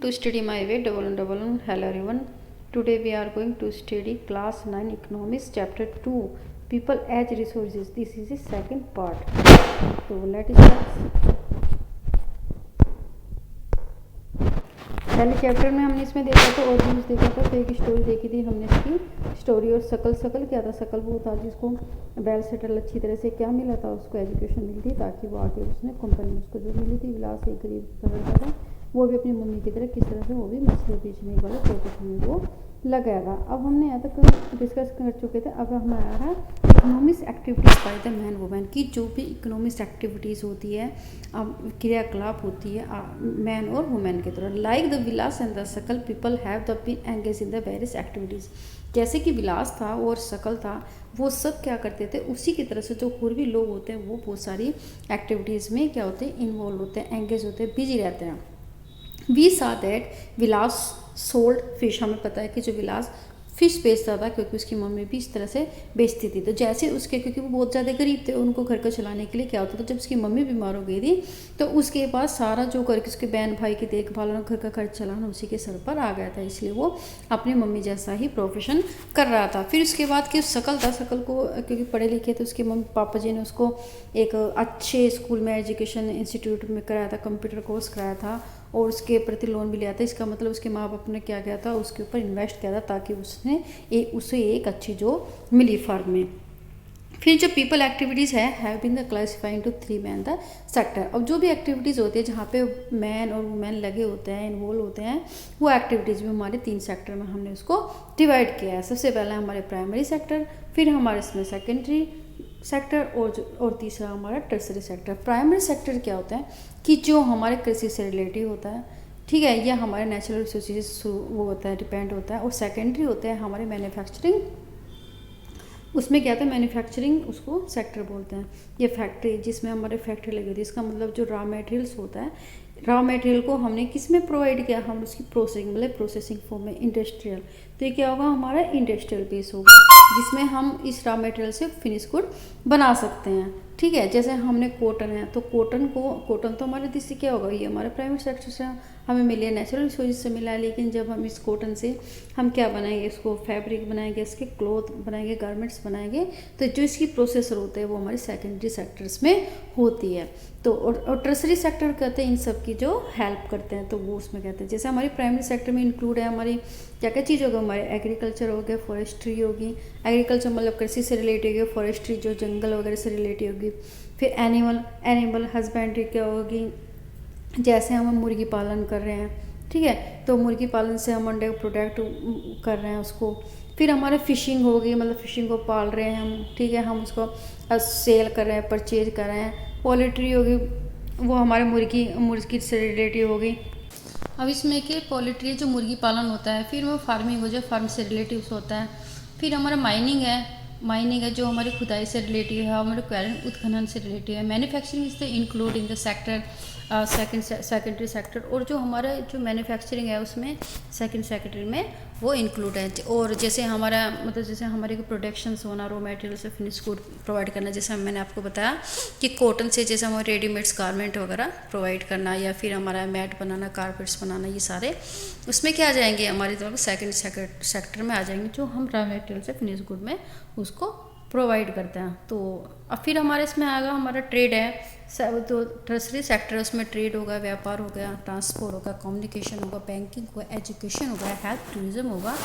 to study my way double on. Hello everyone. Today we are going to study class 9 economics chapter 2 people as resources. This is the second part. So let us start. पहले chapter में हमने इसमें देखा था और news देखा था, तो एक स्टोरी देखी थी हमने इसकी स्टोरी। और शकल क्या था, शकल वो था जिसको वेल सेटल अच्छी तरह से क्या मिला था, उसको एजुकेशन मिली थी ताकि वो आगे उसने कंपनी उसको जो मिली थी। विलास एक गरीब का लड़का था, वो भी अपनी मम्मी की तरह किस तरह से वो भी मछली बेचने वाले प्रोफेशन में वो लग गया था। अब हमने यहाँ तक डिस्कस कर चुके थे। अब हम आया है economics activities by the man women की, जो भी इकोनॉमिक्स एक्टिविटीज़ होती है, क्रियाकलाप होती है मैन और वुमेन की तरह। Like the Vilas and the Shakal people have the been engage in the various activities. जैसे कि विलास था और शकल था, वो सब क्या करते थे, उसी की तरह से जो और भी लोग होते हैं वो बहुत सारी एक्टिविटीज़ में क्या होते हैं, इन्वॉल्व होते हैं, एंगेज होते हैं, बिजी रहते हैं। We saw that Vilas sold fish. हमें पता है कि जो विलास फिश बेचता था, क्योंकि उसकी मम्मी भी इस तरह से बेचती थी। तो जैसे उसके, क्योंकि वो बहुत ज़्यादा गरीब थे, उनको घर को चलाने के लिए क्या होता था, जब उसकी मम्मी बीमार हो गई थी तो उसके पास सारा जो घर के उसके बहन भाई की देखभाल और घर का खर्च चलाना उसी के सर पर आ गया था, इसलिए वो अपनी मम्मी जैसा ही प्रोफेशन कर रहा था। फिर उसके बाद कि शकल था, शकल को क्योंकि पढ़े लिखे थे, उसके मम्मी पापा जी ने उसको एक अच्छे स्कूल में एजुकेशन इंस्टीट्यूट में कराया था, कंप्यूटर कोर्स कराया था और उसके प्रति लोन भी लिया था। इसका मतलब उसके माँ बाप ने क्या किया था, उसके ऊपर इन्वेस्ट किया था ताकि उसे एक अच्छी जो मिली फर्म में। फिर जो पीपल एक्टिविटीज़ है have been the classifying to 3 man the sector. अब जो भी एक्टिविटीज़ होती है जहाँ पे मैन और वुमेन लगे होते हैं, इन्वॉल्व होते हैं, वो एक्टिविटीज़ भी हमारे 3 सेक्टर में हमने उसको डिवाइड किया है। सबसे पहले हमारे प्राइमरी सेक्टर, फिर हमारे इसमें सेकेंडरी सेक्टर और तीसरा हमारा टर्सरी सेक्टर। प्राइमरी सेक्टर क्या होता है कि जो हमारे कृषि से रिलेटिव होता है, ठीक है, या हमारे नेचुरल रिसोर्सेज वो होता है, डिपेंड होता है। और सेकेंडरी होते हैं हमारे मैन्युफैक्चरिंग, उसमें क्या था, मैन्युफैक्चरिंग उसको सेक्टर बोलते हैं। ये फैक्ट्री जिसमें हमारे फैक्ट्री लगी होती है, इसका मतलब जो रॉ मटेरियल्स होता है, रॉ मटेरियल को हमने किस में प्रोवाइड किया, हम उसकी प्रोसेसिंग मतलब प्रोसेसिंग फॉर्म में, इंडस्ट्रियल। तो ये क्या होगा, हमारा इंडस्ट्रियल बेस होगा जिसमें हम इस रॉ मटेरियल से फिनिश गुड बना सकते हैं। ठीक है, जैसे हमने कॉटन है तो कॉटन तो हमारे देश से क्या होगा, ये हमारे प्राइवेट सेक्टर से हमें मिले है, नेचुरल रिसोर्सेज से मिला है। लेकिन जब हम इस कॉटन से हम क्या बनाएंगे, इसको फैब्रिक बनाएंगे, इसके क्लॉथ बनाएंगे, गारमेंट्स बनाएंगे, तो जो इसकी प्रोसेसर होते हैं वो हमारे सेकेंडरी सेक्टर्स में होती है। तो और टर्सरी सेक्टर कहते हैं इन सब की जो हेल्प करते हैं, तो वो उसमें कहते हैं। जैसे हमारी प्राइमरी सेक्टर में इंक्लूड है हमारी क्या क्या चीज़ होगा, हमारे एग्रीकल्चर हो गया, फॉरेस्ट्री होगी, एग्रीकल्चर मतलब कृषि से रिलेटेड होगी, फॉरेस्ट्री जो जंगल वगैरह से रिलेटेड होगी। फिर एनिमल हस्बेंड्री क्या होगी, जैसे हम मुर्गी पालन कर रहे हैं, ठीक है, तो मुर्गी पालन से हम अंडे प्रोडक्ट कर रहे हैं उसको। फिर हमारे फिशिंग होगी, मतलब फिशिंग को पाल रहे हैं हम, ठीक है, हम उसको सेल कर रहे हैं, परचेज कर रहे हैं। पोल्ट्री होगी, वो हमारे मुर्गी से रिलेटिव होगी। अब इसमें कि पोल्ट्री जो मुर्गी पालन होता है, फिर वो फार्मिंग हो जो फार्म से रिलेटिव होता है। फिर हमारा माइनिंग है जो हमारी खुदाई से रिलेटिव है, हमारे क्वारन उत्खनन से रिलेटिव है। Manufacturing is the include in the sector secondary sector, और जो हमारा जो मैन्युफैक्चरिंग है उसमें सेकेंड सेक्टर में वो इंक्लूड है। और जैसे हमारा मतलब जैसे हमारे को प्रोडक्शंस होना, रॉ मटेरियल से फिनिश गुड प्रोवाइड करना, जैसे मैंने आपको बताया कि कॉटन से जैसे हमारे रेडीमेड्स गारमेंट वगैरह प्रोवाइड करना, या फिर हमारा मैट बनाना, कारपेट्स बनाना, ये सारे उसमें क्या आ जाएंगे, हमारी तरफ सेकेंड सेक्टर में आ जाएंगे, जो हम रॉ मटेरियल से फिनिश गुड में उसको प्रोवाइड करते हैं। तो अब फिर हमारे इसमें आएगा हमारा ट्रेड है, तो टर्सरी सेक्टर, उसमें ट्रेड होगा, व्यापार हो गया, ट्रांसपोर्ट होगा, कम्युनिकेशन होगा, बैंकिंग होगा, एजुकेशन होगा, हेल्थ टूरिज्म होगा,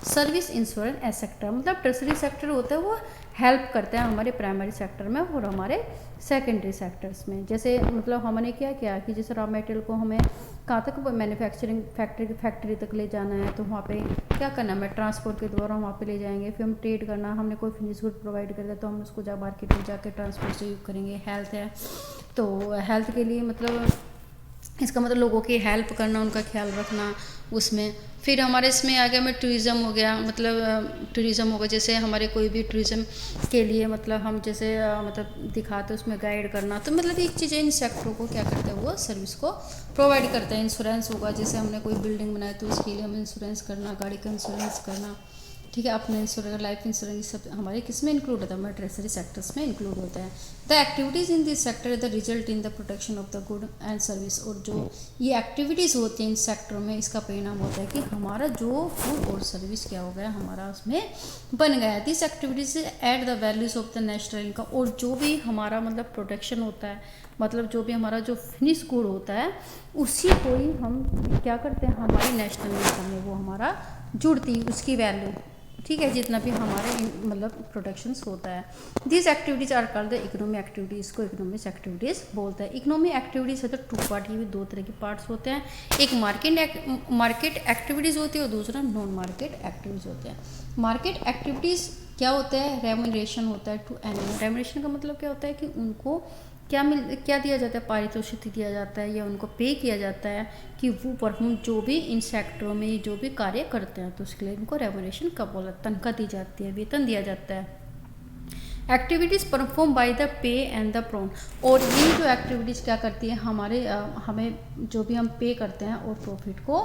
सर्विस इंश्योरेंस एक्सेट्रा। मतलब टर्सरी सेक्टर होता है वो हेल्प करते हैं हमारे प्राइमरी सेक्टर में और हमारे सेकेंडरी सेक्टर्स में। जैसे मतलब हमने क्या किया कि जैसे रॉ मटेरियल को हमें कहाँ तक मैन्युफैक्चरिंग फैक्ट्री तक ले जाना है, तो वहाँ पे क्या करना, हमें ट्रांसपोर्ट के द्वारा वहाँ पे ले जाएंगे। फिर हम ट्रेड करना, हमने कोई फिनिश गुड प्रोवाइड कर दिया तो हम उसको जा मार्केट में जाकर ट्रांसपोर्ट से यूज करेंगे। हेल्थ है तो हेल्थ के लिए मतलब इसका मतलब लोगों की हेल्प करना, उनका ख्याल रखना उसमें। फिर हमारे इसमें आ गया में टूरिज़्म हो गया, मतलब टूरिज़्म होगा, जैसे हमारे कोई भी टूरिज़्म के लिए मतलब हम जैसे मतलब दिखाते उसमें गाइड करना, तो मतलब एक चीज़ें इन सेक्टरों को क्या करते हैं, वो सर्विस को प्रोवाइड करते हैं। इंश्योरेंस होगा, जैसे हमने कोई बिल्डिंग बनाई तो उसके लिए हमें इंश्योरेंस करना, गाड़ी का इंश्योरेंस करना, ठीक है। अपना इंश्योरेंस, लाइफ इंश्योरेंस सब हमारे किस में इंक्लूड होता है, हमारे ट्रेजरी सेक्टर्स में इंक्लूड होता है। The activities in this sector the result in the protection of the good and service. और जो ये एक्टिविटीज़ होती हैं इन सेक्टरों में, इसका परिणाम होता है कि हमारा जो गुड और सर्विस क्या हो गया, हमारा उसमें बन गया। This activities at the values of the national income. और जो भी हमारा मतलब प्रोटेक्शन होता है, मतलब जो भी हमारा जो फिनिश गुड होता है, उसी को ही हम क्या करते हैं, हमारी नेशनल इनकम में वो हमारा जुड़ती उसकी वैल्यू, ठीक है, जितना भी हमारे मतलब प्रोटेक्शंस होता है। This activities are called the economy activities को इकोनॉमिक एक्टिविटीज़ बोलते हैं। इकोनॉमी एक्टिविटीज़ है तो टू पार्ट, ये भी दो तरह के पार्ट्स होते हैं। एक मार्केट एक्टिविटीज़ होती है और दूसरा नॉन मार्केट एक्टिविटीज़ होते हैं। मार्केट एक्टिविटीज़ क्या होता है, रेम्यूनरेशन होता है टू एनिमल। रेम्यूनरेशन का मतलब क्या होता है कि उनको क्या दिया जाता है, पारितोषिक दिया जाता है या उनको पे किया जाता है कि वो परफॉर्म जो भी इन सेक्टरों में जो भी कार्य करते हैं, तो उसके लिए उनको रेम्यूनरेशन का बोला, तनख्वाह दी जाती है, वेतन दिया जाता है। Activities perform by the pay and the prone. और ये जो एक्टिविटीज़ क्या करती है, हमें जो भी हम पे करते हैं और प्रॉफिट को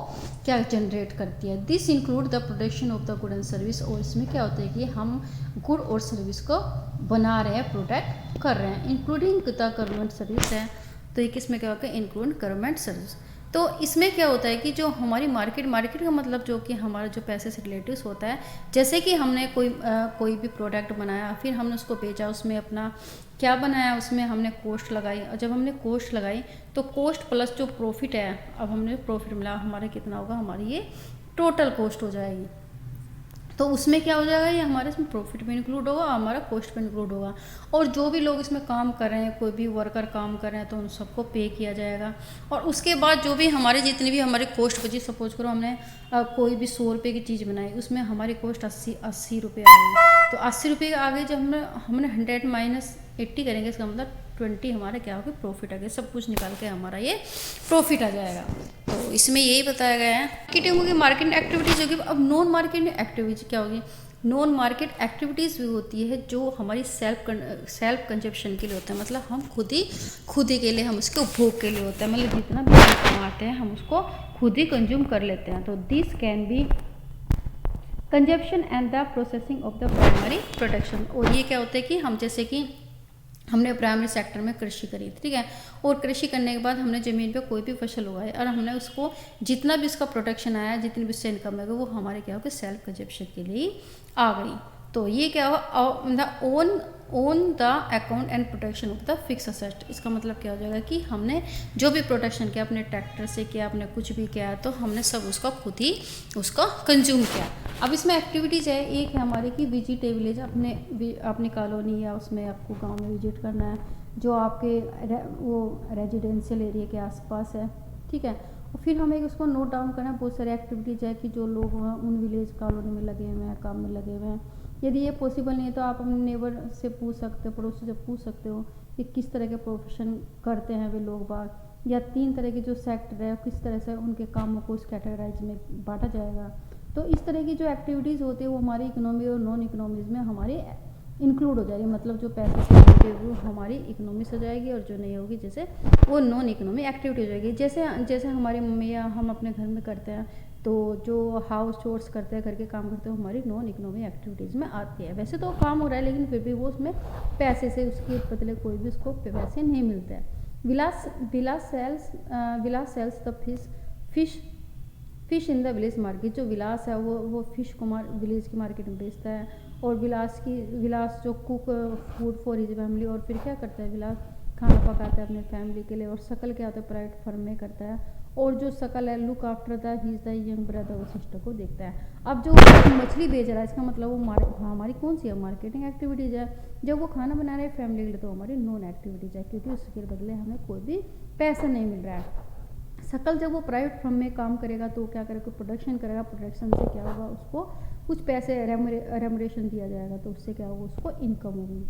क्या जनरेट करती है। This include the production of the good and service. और इसमें क्या होता है कि हम गुड और सर्विस को बना रहे हैं, प्रोटेक्ट कर रहे हैं। इंक्लूडिंग द गवर्नमेंट सर्विस है, तो ये किस में क्या होगा, इंक्लूड गवर्नमेंट सर्विस। तो इसमें क्या होता है कि जो हमारी मार्केट का मतलब जो कि हमारा जो पैसे से रिलेटिव्स होता है, जैसे कि हमने कोई भी प्रोडक्ट बनाया, फिर हमने उसको बेचा, उसमें अपना क्या बनाया, उसमें हमने कॉस्ट लगाई, और जब हमने कॉस्ट लगाई तो कॉस्ट प्लस जो प्रॉफिट है, अब हमने प्रॉफिट मिला, हमारे कितना होगा, हमारी ये टोटल कॉस्ट हो जाएगी। तो उसमें क्या हो जाएगा, ये हमारे इसमें प्रॉफिट में इंक्लूड होगा, हमारा कॉस्ट में इंक्लूड होगा। और जो भी लोग इसमें काम कर रहे हैं, कोई भी वर्कर काम कर रहे हैं, तो उन सबको पे किया जाएगा। और उसके बाद जो भी हमारे जितनी भी हमारी कॉस्ट बची, सपोज करो हमने कोई भी 100 रुपये की चीज़ बनाई, उसमें हमारी कॉस्ट 80 रुपये आ गई, तो 80 रुपये के आगे जब हमने 100 माइनस 80 करेंगे, इसका मतलब 20 हमारा क्या होगा, प्रॉफिट आ गया। सब कुछ निकाल के हमारा ये प्रॉफिट आ जाएगा। तो इसमें यही बताया गया है। मार्केटिंग होगी, मार्केटिंग एक्टिविटीज़ होगी। अब नॉन मार्केटिंग एक्टिविटीज क्या होगी, नॉन मार्केट एक्टिविटीज़ भी होती है जो हमारी सेल्फ कंजप्शन के लिए होता है, मतलब हम खुद ही के लिए, हम उसके उपभोग के लिए होता है, मतलब जितना भी हम कमाते हैं हम उसको खुद ही कंज्यूम कर लेते हैं। तो this can be consumption and the processing of the primary production. और ये क्या होता है कि हम जैसे कि हमने प्राइमरी सेक्टर में कृषि करी, ठीक है, और कृषि करने के बाद हमने ज़मीन पे कोई भी फसल उगाई और हमने उसको जितना भी उसका प्रोडक्शन आया, जितनी भी उससे इनकम है, वो हमारे क्या होगा, सेल्फ कंजप्शन के लिए आ गई। तो ये क्या होगा, own the account and protection of the fix asset. इसका मतलब क्या हो जाएगा कि हमने जो भी प्रोटेक्शन किया, अपने ट्रैक्टर से किया, अपने कुछ भी किया, तो हमने सब उसका खुद ही उसका कंज्यूम किया। अब इसमें एक्टिविटीज़ है, एक है हमारे की विजिट ए विलेज, अपनी कॉलोनी या उसमें आपको गांव में विजिट करना है, जो आपके वो रेजिडेंशियल एरिया के आसपास है, ठीक है। और फिर हमें उसको नोट डाउन करना है। बहुत सारी एक्टिविटीज़ है कि जो लोग उन विलेज कॉलोनी में लगे हुए हैं, काम में लगे हुए हैं। यदि ये पॉसिबल नहीं है तो आप अपने नेबर से पूछ सकते हो, पड़ोसी से पूछ सकते हो कि किस तरह के प्रोफेशन करते हैं वे लोग बाग, या 3 तरह के जो सेक्टर है किस तरह से उनके कामों को उस कैटेगराइज में बांटा जाएगा। तो इस तरह की जो एक्टिविटीज़ होती है वो हमारी इकोनॉमी और नॉन इकोनॉमीज़ में हमारी इंक्लूड हो जाएगी, मतलब जो पैसे से होगी वो हमारी इकोनॉमी से जाएगी, और जो नहीं होगी जैसे वो नॉन इकोनॉमी एक्टिविटी हो जाएगी। जैसे हमारी मम्मी या हम अपने घर में करते हैं, तो जो हाउस चोर्स करते हैं, घर के काम करते हैं, हमारी नॉन इकोनॉमी एक्टिविटीज़ में आती है। वैसे तो काम हो रहा है, लेकिन फिर भी वो उसमें पैसे से उसके बदले कोई भी उसको पैसे नहीं मिलते हैं। Vilas sells the fish in the village market. जो विलास है वो फिश को विलेज की मार्केट में बेचता है, और विलास जो cook food for his family, और फिर क्या करता है, विलास खाना पकाता है अपने फैमिली के लिए। और शकल क्या होता है, प्राइवेट फर्म में करता है, और जो शकल है look after the his the young brother और सिस्टर को देखता है। अब जो मछली बेच रहा है, इसका मतलब वो हमारी कौन सी है, मार्केटिंग एक्टिविटीज़ है। जब वो खाना बना रहे हैं फैमिली के लिए, तो हमारी नॉन एक्टिविटीज़ है, क्योंकि उसके बदले हमें कोई भी पैसा नहीं मिल रहा है। शकल जब वो प्राइवेट फर्म में काम करेगा तो क्या करेगा, प्रोडक्शन करेगा, प्रोडक्शन से क्या होगा, उसको कुछ पैसे रेमुनरेशन दिया जाएगा, तो उससे क्या होगा, उसको इनकम होगी।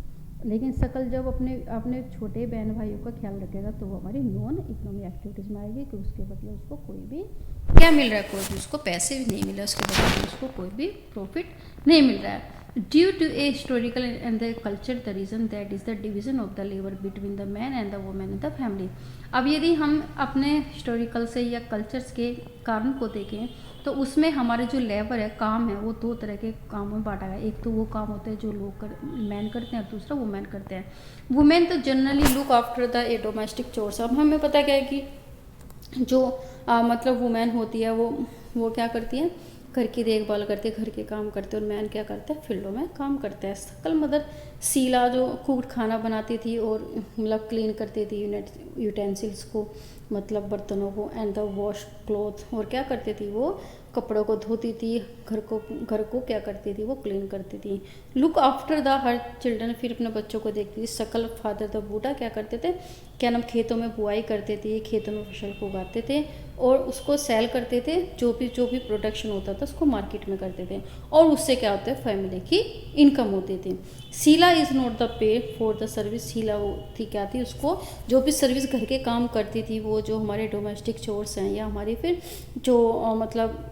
लेकिन शकल जब अपने छोटे बहन भाइयों का ख्याल रखेगा, तो वो हमारी नॉन इकोनॉमिक एक्टिविटीज़ में आएगी, कि उसके बदले उसको कोई भी क्या मिल रहा है, कोई भी उसको पैसे भी नहीं मिल रहा है, उसके बदले उसको कोई भी प्रॉफिट नहीं मिल रहा है। Due to a historical and the culture the reason that is the division of the labor between the man and the woman in the family. अब यदि हम अपने हिस्टोरिकल से या कल्चर्स के कारण को देखें तो उसमें हमारे जो लेबर है, काम है, वो दो तरह के कामों में बांटा गया। एक तो वो काम होते हैं जो लोग मैन करते हैं और दूसरा वुमेन करते हैं। वुमेन तो generally look after the a domestic chores. अब हमें पता क्या है कि जो मतलब वुमेन होती है वो क्या करती है, घर की देखभाल करते हैं, घर के काम करते हैं, और मैन क्या करते हैं, फील्डों में काम करते हैं। सकल मदर शीला जो कुक खाना बनाती थी और मतलब क्लीन करती थी यूटेंसिल्स को, मतलब बर्तनों को, एंड द वॉश क्लॉथ, और क्या करती थी, वो कपड़ों को धोती थी, घर को क्या करती थी, वो क्लीन करती थी। Look after the her children, फिर अपने बच्चों को देखती थी। सकल फादर द बूढ़ा क्या करते थे, क्या नाम, खेतों में बुआई करते थे, खेतों में फसल को उगाते थे और उसको सेल करते थे। जो भी प्रोडक्शन होता था उसको मार्केट में करते थे और उससे क्या होता है, फैमिली की इनकम होती थी। Sheela is not the pay for the service. Sheela वो थी क्या थी, उसको जो भी सर्विस घर के काम करती थी, वो जो हमारे डोमेस्टिक चोर्स हैं या हमारी फिर जो मतलब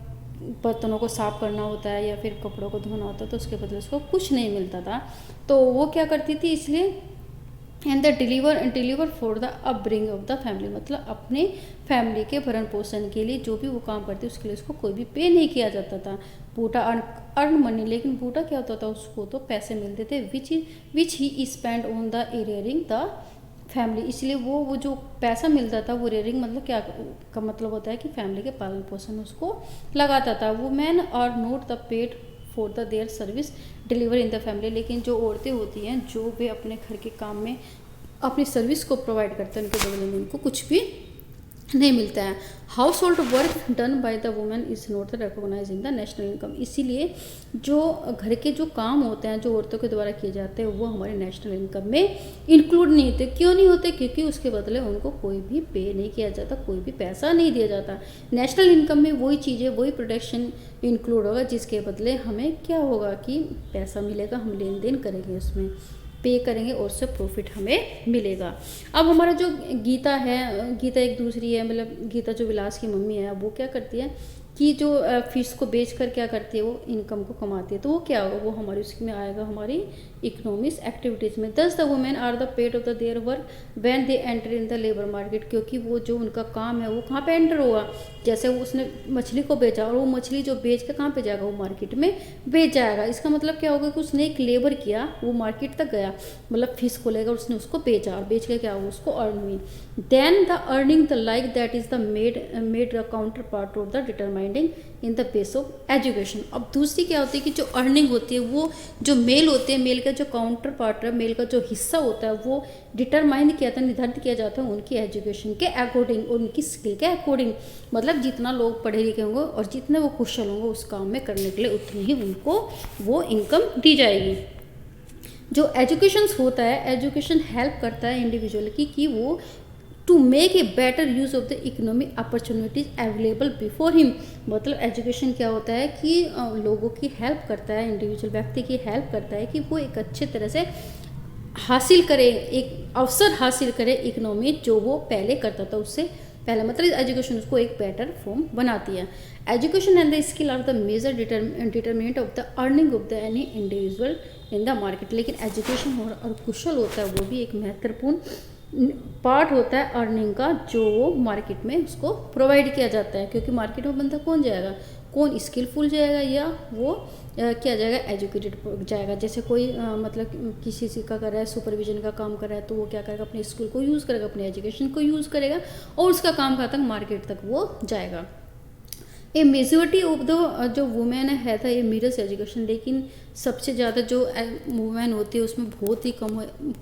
बर्तनों को साफ़ करना होता है या फिर कपड़ों को धोना होता है, तो उसके बदले उसको कुछ नहीं मिलता था। तो वो क्या करती थी, इसलिए and the deliver for the upbring of the family, मतलब अपने फैमिली के भरण पोषण के लिए जो भी वो काम करती उसके लिए उसको कोई भी पे नहीं किया जाता था। बूटा अर्न मनी, लेकिन बूटा क्या होता था, उसको तो पैसे मिलते थे which he spend on the rearing the family. इसलिए वो जो पैसा मिलता था वो रेयरिंग मतलब क्या का मतलब होता है कि फैमिली के पालन पोषण उसको लगाता था। Women are not the paid for the their service deliver in the family, लेकिन जो औरतें होती हैं जो वे अपने घर के काम में अपनी सर्विस को प्रोवाइड करते हैं, उनके बदले में उनको कुछ भी नहीं मिलता है। Household work done by the women is not recognize in the national income. इसीलिए जो घर के जो काम होते हैं जो औरतों के द्वारा किए जाते हैं वो हमारे नेशनल इनकम में इंक्लूड नहीं होते। क्यों नहीं होते, क्योंकि उसके बदले उनको कोई भी पे नहीं किया जाता, कोई भी पैसा नहीं दिया जाता। नेशनल इनकम में वही चीज़ें, वही प्रोडक्शन इंक्लूड होगा जिसके बदले हमें क्या होगा कि पैसा मिलेगा, हम लेन देन करेंगे, उसमें पे करेंगे और उससे प्रॉफिट हमें मिलेगा। अब हमारा जो गीता है, गीता एक दूसरी है, मतलब गीता जो विलास की मम्मी है, वो क्या करती है कि जो फिश को बेच कर क्या करती है, वो इनकम को कमाती है। तो वो क्या होगा, वो हमारी उसमें आएगा हमारी इकोनॉमिक्स एक्टिविटीज़ में। Thus the women are the paid of the their work when they enter in the labour market, क्योंकि वो जो उनका काम है वो कहाँ पे एंटर होगा। जैसे वो उसने मछली को बेचा और वो मछली जो बेच के कहाँ पे जाएगा, वो मार्केट में बेच जाएगा। इसका मतलब क्या होगा कि उसने एक लेबर किया, वो मार्केट तक गया, मतलब फिश को लेकर उसने उसको बेचा और बेच के क्या हुआ, उसको अर्न हुई। Then the earning the like that is the made the counterpart of the determining in the base of education. अब दूसरी क्या होती है कि जो अर्निंग होती है वो जो मेल होते हैं, मेल का जो काउंटर पार्ट है, मेल का जो हिस्सा होता है वो डिटरमाइन किया था, निर्धारित किया जाता है उनकी एजुकेशन के अकॉर्डिंग और उनकी स्किल के अकॉर्डिंग। मतलब जितना लोग पढ़े लिखे होंगे और जितने वो कुशल होंगे उस काम में करने के लिए उतनी ही उनको वो इनकम दी जाएगी। जो एजुकेशन होता है, एजुकेशन हेल्प करता है इंडिविजुअल की कि वो to make a better use of the economic opportunities available before him. मतलब एजुकेशन क्या होता है कि लोगों की हेल्प करता है, इंडिविजुअल व्यक्ति की हेल्प करता है कि वो एक अच्छे तरह से हासिल करे, एक अवसर हासिल करे इकोनॉमी जो वो पहले करता था उससे पहले। मतलब एजुकेशन उसको एक बेटर फॉर्म बनाती है। Education and the skill are the major determinant of the earning of the any individual in the market. लेकिन एजुकेशन और कुशल होता है वो भी एक महत्वपूर्ण पार्ट होता है अर्निंग का, जो वो मार्केट में उसको प्रोवाइड किया जाता है। क्योंकि मार्केट में बंदा कौन जाएगा, कौन स्किलफुल जाएगा या वो क्या जाएगा, एजुकेटेड जाएगा। जैसे कोई मतलब किसी चीज़ का कर रहा है, सुपरविजन का काम कर रहा है, तो वो क्या करेगा, अपने स्किल को यूज़ करेगा, अपने एजुकेशन को यूज़ करेगा और उसका काम कहाँ तक, मार्केट तक वो जाएगा। ए मेजोरिटी ऑफ द जो वुमेन है था ये मिरर्स एजुकेशन, लेकिन सबसे ज़्यादा जो वुमेन होती है उसमें बहुत ही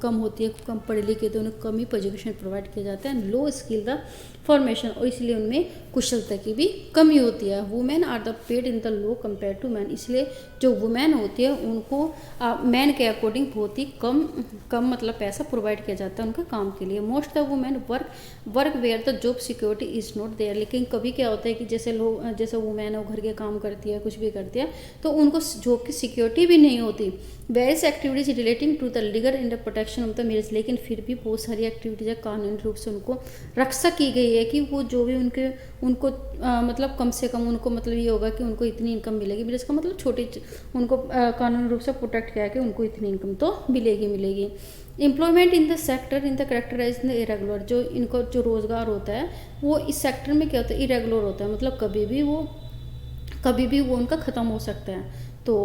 कम होती है, कम पढ़े लिखे, तो उन्हें कम ही एजुकेशन प्रोवाइड किया जाता है, लो स्किल द फॉर्मेशन, और इसलिए उनमें कुशलता की भी कमी होती है। Women are the paid in the low compare to man, इसलिए जो वुमेन होती है उनको मैन के अकॉर्डिंग बहुत ही कम मतलब पैसा प्रोवाइड किया जाता है उनके काम के लिए। Most the women work where the job security is not there, लेकिन कभी क्या होता है कि जैसे लोग जैसे वुमेन है वो घर के काम करती है, कुछ भी करती है, तो उनको जॉब की सिक्योरिटी भी नहीं होती। Various activities relating to the legal in the protection of the marriage, लेकिन फिर भी बहुत सारी एक्टिविटीज़ कानूनी रूप से उनको रक्षा की गई है कि वो जो भी उनको मतलब कम से कम उनको मतलब ये होगा कि उनको इतनी इनकम मिलेगी। मैरिज का मतलब छोटी उनको कानूनी रूप से प्रोटेक्ट किया है कि उनको इतनी इनकम तो मिलेगी। Employment in the sector in the characterize in the irregular, जो इनको जो रोज़गार होता है वो इस सेक्टर में क्या होता है, इरेगुलर होता है, मतलब कभी भी वो उनका ख़त्म हो सकता है, तो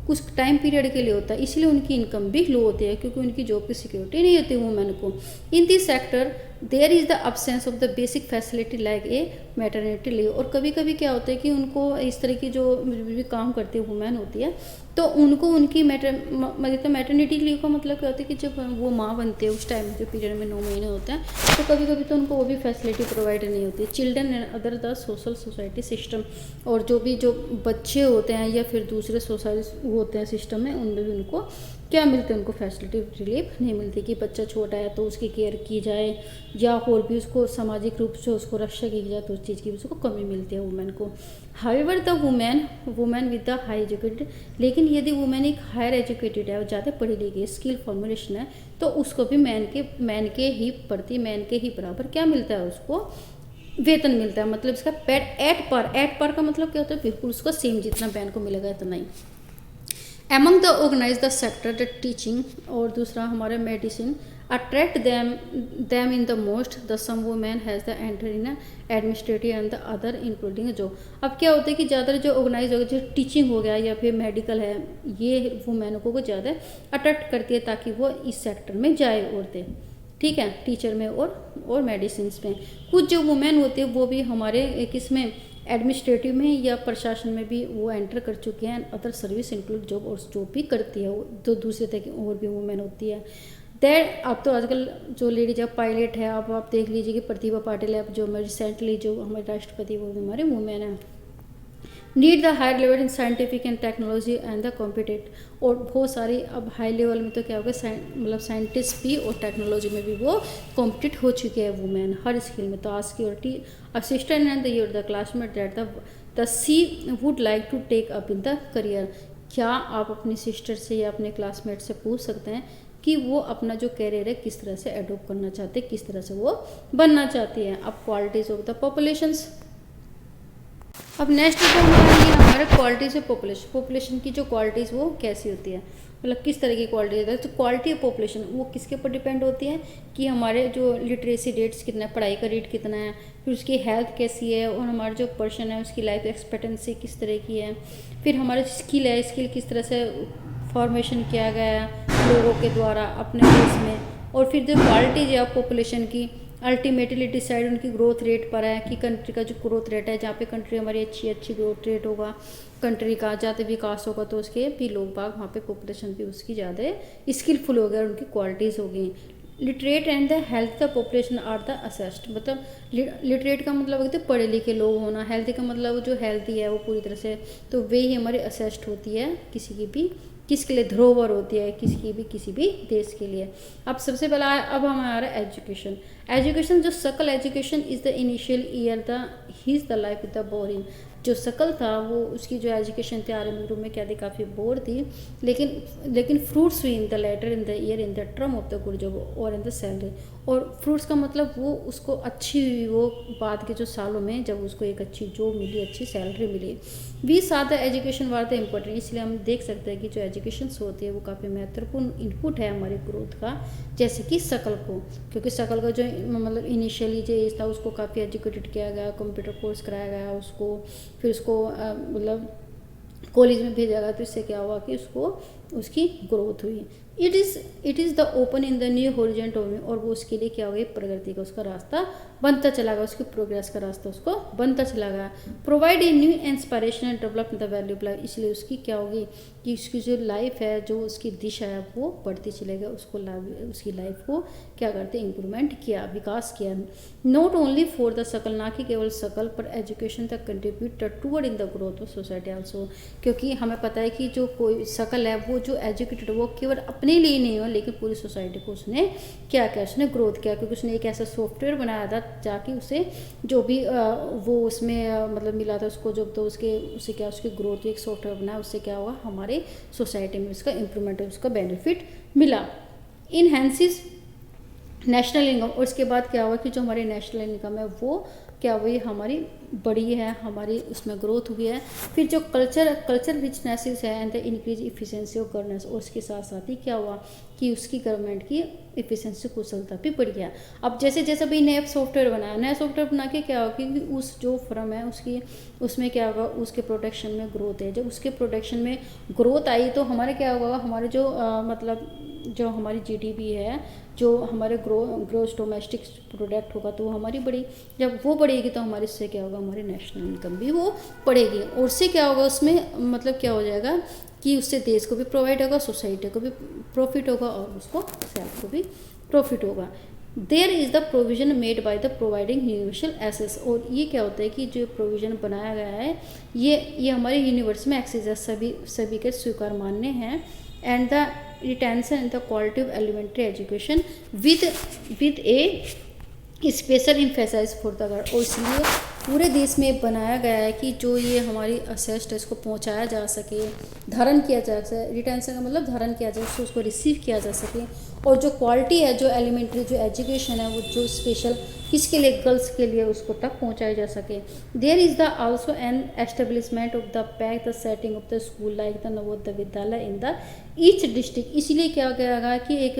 कुछ टाइम पीरियड के लिए होता है, इसलिए उनकी इनकम भी लो होती है क्योंकि उनकी जॉब की सिक्योरिटी नहीं होती वुमेन को। In this sector there is the absence of the basic facility like a maternity leave, और कभी कभी क्या होता है कि उनको इस तरह की जो भी काम करती है वुमेन होती है तो उनको उनकी मतलब मैटरनिटी लीव का मतलब क्या होता है कि जब वो माँ बनते हैं उस टाइम जो पीरियड में 9 महीने होते हैं, तो कभी कभी तो उनको वो भी फैसिलिटी प्रोवाइड नहीं होती है। Children and other the society system, और जो बच्चे होते हैं या फिर दूसरे सोसाइटी होते हैं सिस्टम में, उनमें भी उनको क्या मिलते हैं, उनको फैसिलिटी रिलीफ नहीं मिलती कि बच्चा छोटा है तो उसकी केयर की जाए या और भी उसको सामाजिक रूप से उसको रक्षा की जाए, तो उस चीज़ की भी उसको कमी मिलती है वुमेन को। However the women with the high educated, लेकिन यदि वुमेन एक हायर एजुकेटेड है और ज़्यादा पढ़ी लिखी स्किल फॉर्मुलेशन है, तो उसको भी मैन के ही प्रति मैन के ही बराबर क्या मिलता है, उसको वेतन मिलता है। मतलब इसका एट पर का मतलब क्या होता है, बिल्कुल उसको सेम जितना मैन को मिलेगा इतना ही। Among the organize the sector the teaching, और दूसरा हमारे medicine attract them in the most the some women has the enter in administrative and the other including job. अब क्या होता है कि ज़्यादा जो ऑर्गेनाइज हो गया, जो टीचिंग हो गया या फिर मेडिकल है, ये वुमेन को ज़्यादा अट्रैक्ट करती है ताकि वो इस सेक्टर में जाए औरतें, ठीक है, टीचर में और मेडिसिन में। कुछ जो वुमेन होती है वो भी हमारे किसमें एडमिनिस्ट्रेटिव में या प्रशासन में भी वो एंटर कर चुके हैं। अदर सर्विस इंक्लूड जॉब, और जॉब भी करती है वो, तो दूसरे तरह की और भी वुमेन होती है। दैट अब तो आजकल जो लेडीज है पायलट है, अब आप देख लीजिए कि प्रतिभा पाटिल है जो रिसेंटली जो हमारे राष्ट्रपति वो हमारे वुमेन है। Need the higher level in scientific and technology and the competent, और बहुत सारी अब हाई लेवल में तो क्या होगा, मतलब साइंटिस्ट भी और टेक्नोलॉजी में भी वो कॉम्पिटेट हो चुके हैं वुमेन हर स्किल में। टास्क की assistant and the classmate that the she would like to take up in the career. क्या आप अपनी सिस्टर से या अपने क्लासमेट से पूछ सकते हैं कि वो अपना जो कैरियर है किस तरह से एडोप्ट करना चाहते हैं, किस तरह से वो बनना चाहती है। अब क्वालिटीज़ ऑफ द पॉपुलेशंस, अब नेक्स्ट जो हमारा ये हमारे क्वालिटीज़ ऑफ पॉपुलेशन की जो क्वालिटीज़ वो कैसी होती है, मतलब किस तरह की क्वालिटी होती है। तो क्वालिटी ऑफ पॉपुलेशन वो किसके ऊपर डिपेंड होती है कि हमारे जो लिटरेसी रेट्स कितना है, पढ़ाई का रेट कितना है, फिर उसकी हेल्थ कैसी है, और हमारा जो पर्सन है उसकी लाइफ एक्सपेक्टेंसी किस तरह की है, फिर हमारा स्किल है, स्किल किस तरह से फॉर्मेशन किया गया है लोगों के द्वारा अपने देश में, और फिर जो क्वालिटी है पॉपुलेशन की अल्टीमेटली डिसाइड उनकी ग्रोथ रेट पर है कि कंट्री का जो ग्रोथ रेट है, जहाँ पे कंट्री हमारी अच्छी ग्रोथ रेट होगा, कंट्री का ज़्यादा विकास होगा, तो उसके भी लोग बाग वहाँ पे पॉपुलेशन भी उसकी ज़्यादा स्किलफुल हो गया और उनकी क्वालिटीज़ हो गई। Literate and the health the population are the assessed, मतलब लिटरेट का मतलब होता है पढ़े लिखे लोग होना, हेल्थ का मतलब जो हेल्थी है वो पूरी तरह से, तो वे ही हमारी असेस्ड होती है किसी की भी, किसके लिए धरोहर होती है किसी भी देश के लिए। अब सबसे पहला अब हमारा एजुकेशन जो सकल education is the initial year the his the life the boring. जो सकल था वो उसकी जो एजुकेशन थी आरंभिक रूप में क्या थी, काफ़ी बोर थी, लेकिन फ्रूट्स हुई in the later in the year in the term of the good job और इन द सैलरी। और फ्रूट्स का मतलब वो उसको अच्छी हुई वो बाद के जो सालों में जब उसको एक अच्छी जॉब मिली, अच्छी सैलरी मिली। वी साथ एजुकेशन वार द इम्पोर्टेंट, इसलिए हम देख सकते हैं कि जो एजुकेशन होती है वो काफ़ी महत्वपूर्ण इनपुट है हमारी ग्रोथ का, जैसे कि सकल को, क्योंकि सकल का जो मतलब इनिशियली जो एज था उसको काफ़ी एजुकेटेड किया गया, कंप्यूटर कोर्स कराया गया उसको, फिर उसको मतलब कॉलेज में भेजा गया, तो इससे क्या हुआ कि उसकी ग्रोथ हुई। It is the open in the new horizontal में, और वो उसके लिए क्या हो गई, प्रगति का उसका रास्ता बनता चला गया, उसकी प्रोग्रेस का रास्ता उसको बनता चला गया। Provide a new inspiration and develop the value life, इसलिए उसकी क्या होगी कि उसकी जो लाइफ है, जो उसकी दिशा है वो बढ़ती चलेगा, उसकी लाइफ को क्या करते इम्प्रूवमेंट किया, विकास किया। नॉट ओनली फॉर द सकल, ना कि केवल सकल, पर एजुकेशन तक contribute toward in the growth of society also, क्योंकि हमें पता है कि जो कोई सकल है वो जो एजुकेटेड वो केवल अपने लिए नहीं हो लेकिन पूरी सोसाइटी को उसने क्या किया, उसने ग्रोथ किया, क्योंकि उसने एक ऐसा सॉफ्टवेयर बनाया था ताकि उसे जो भी वो उसमें मतलब मिला था उसको जब, तो उससे क्या उसकी ग्रोथ, एक सॉफ्टवेयर बनाया, उससे क्या हुआ हमारे सोसाइटी में उसका इम्प्रूवमेंट, उसका बेनिफिट मिला। इनहेंसिस नेशनल इनकम, और उसके बाद क्या हुआ कि जो हमारी नेशनल इनकम है वो क्या हुई हमारी बड़ी है, हमारी उसमें ग्रोथ हुई है। फिर जो कल्चर रिचनेसेस है and the increase efficiency of governance, और उसके साथ साथ ही क्या हुआ कि उसकी गवर्नमेंट की इफिशिएंसी कुशलता भी बढ़ गया। अब जैसे जैसे भाई नया सॉफ्टवेयर बनाया, नया सॉफ्टवेयर बना के क्या होगा कि उस जो फर्म है उसकी उसमें क्या होगा, उसके प्रोडक्शन में ग्रोथ है, जब उसके प्रोडक्शन में ग्रोथ आई तो हमारे क्या होगा, हमारे जो मतलब जो हमारी जीडीपी है, जो हमारे ग्रोस डोमेस्टिक प्रोडक्ट होगा तो हमारी बढ़ी, जब वो बढ़ेगी तो हमारे इससे क्या होगा, हमारी नेशनल इनकम भी वो बढ़ेगी, और उससे क्या होगा उसमें मतलब क्या हो जाएगा कि उससे देश को भी प्रोवाइड होगा, सोसाइटी को भी प्रॉफिट होगा और उसको सेल्फ को भी प्रॉफिट होगा। There is the provision made by the providing universal access, और ये क्या होता है कि जो प्रोविजन बनाया गया है ये हमारे यूनिवर्स में एक्सेस है, सभी के स्वीकार मान्य हैं। And the retention in the quality of elementary education with a special emphasise for the girl, और इसलिए पूरे देश में बनाया गया है कि जो ये हमारी असेस्ट है इसको पहुंचाया जा सके, धारण किया जा सके, रिटेंशन का मतलब धारण किया जा सके, उसको रिसीव किया जा सके, और जो क्वालिटी है जो एलिमेंट्री जो एजुकेशन है वो जो स्पेशल किसके लिए, गर्ल्स के लिए, उसको तक पहुंचाया जा सके। There is the also an establishment of the pack the setting of the school like the Navodaya Vidyalaya in the each district, इसीलिए क्या गया कि एक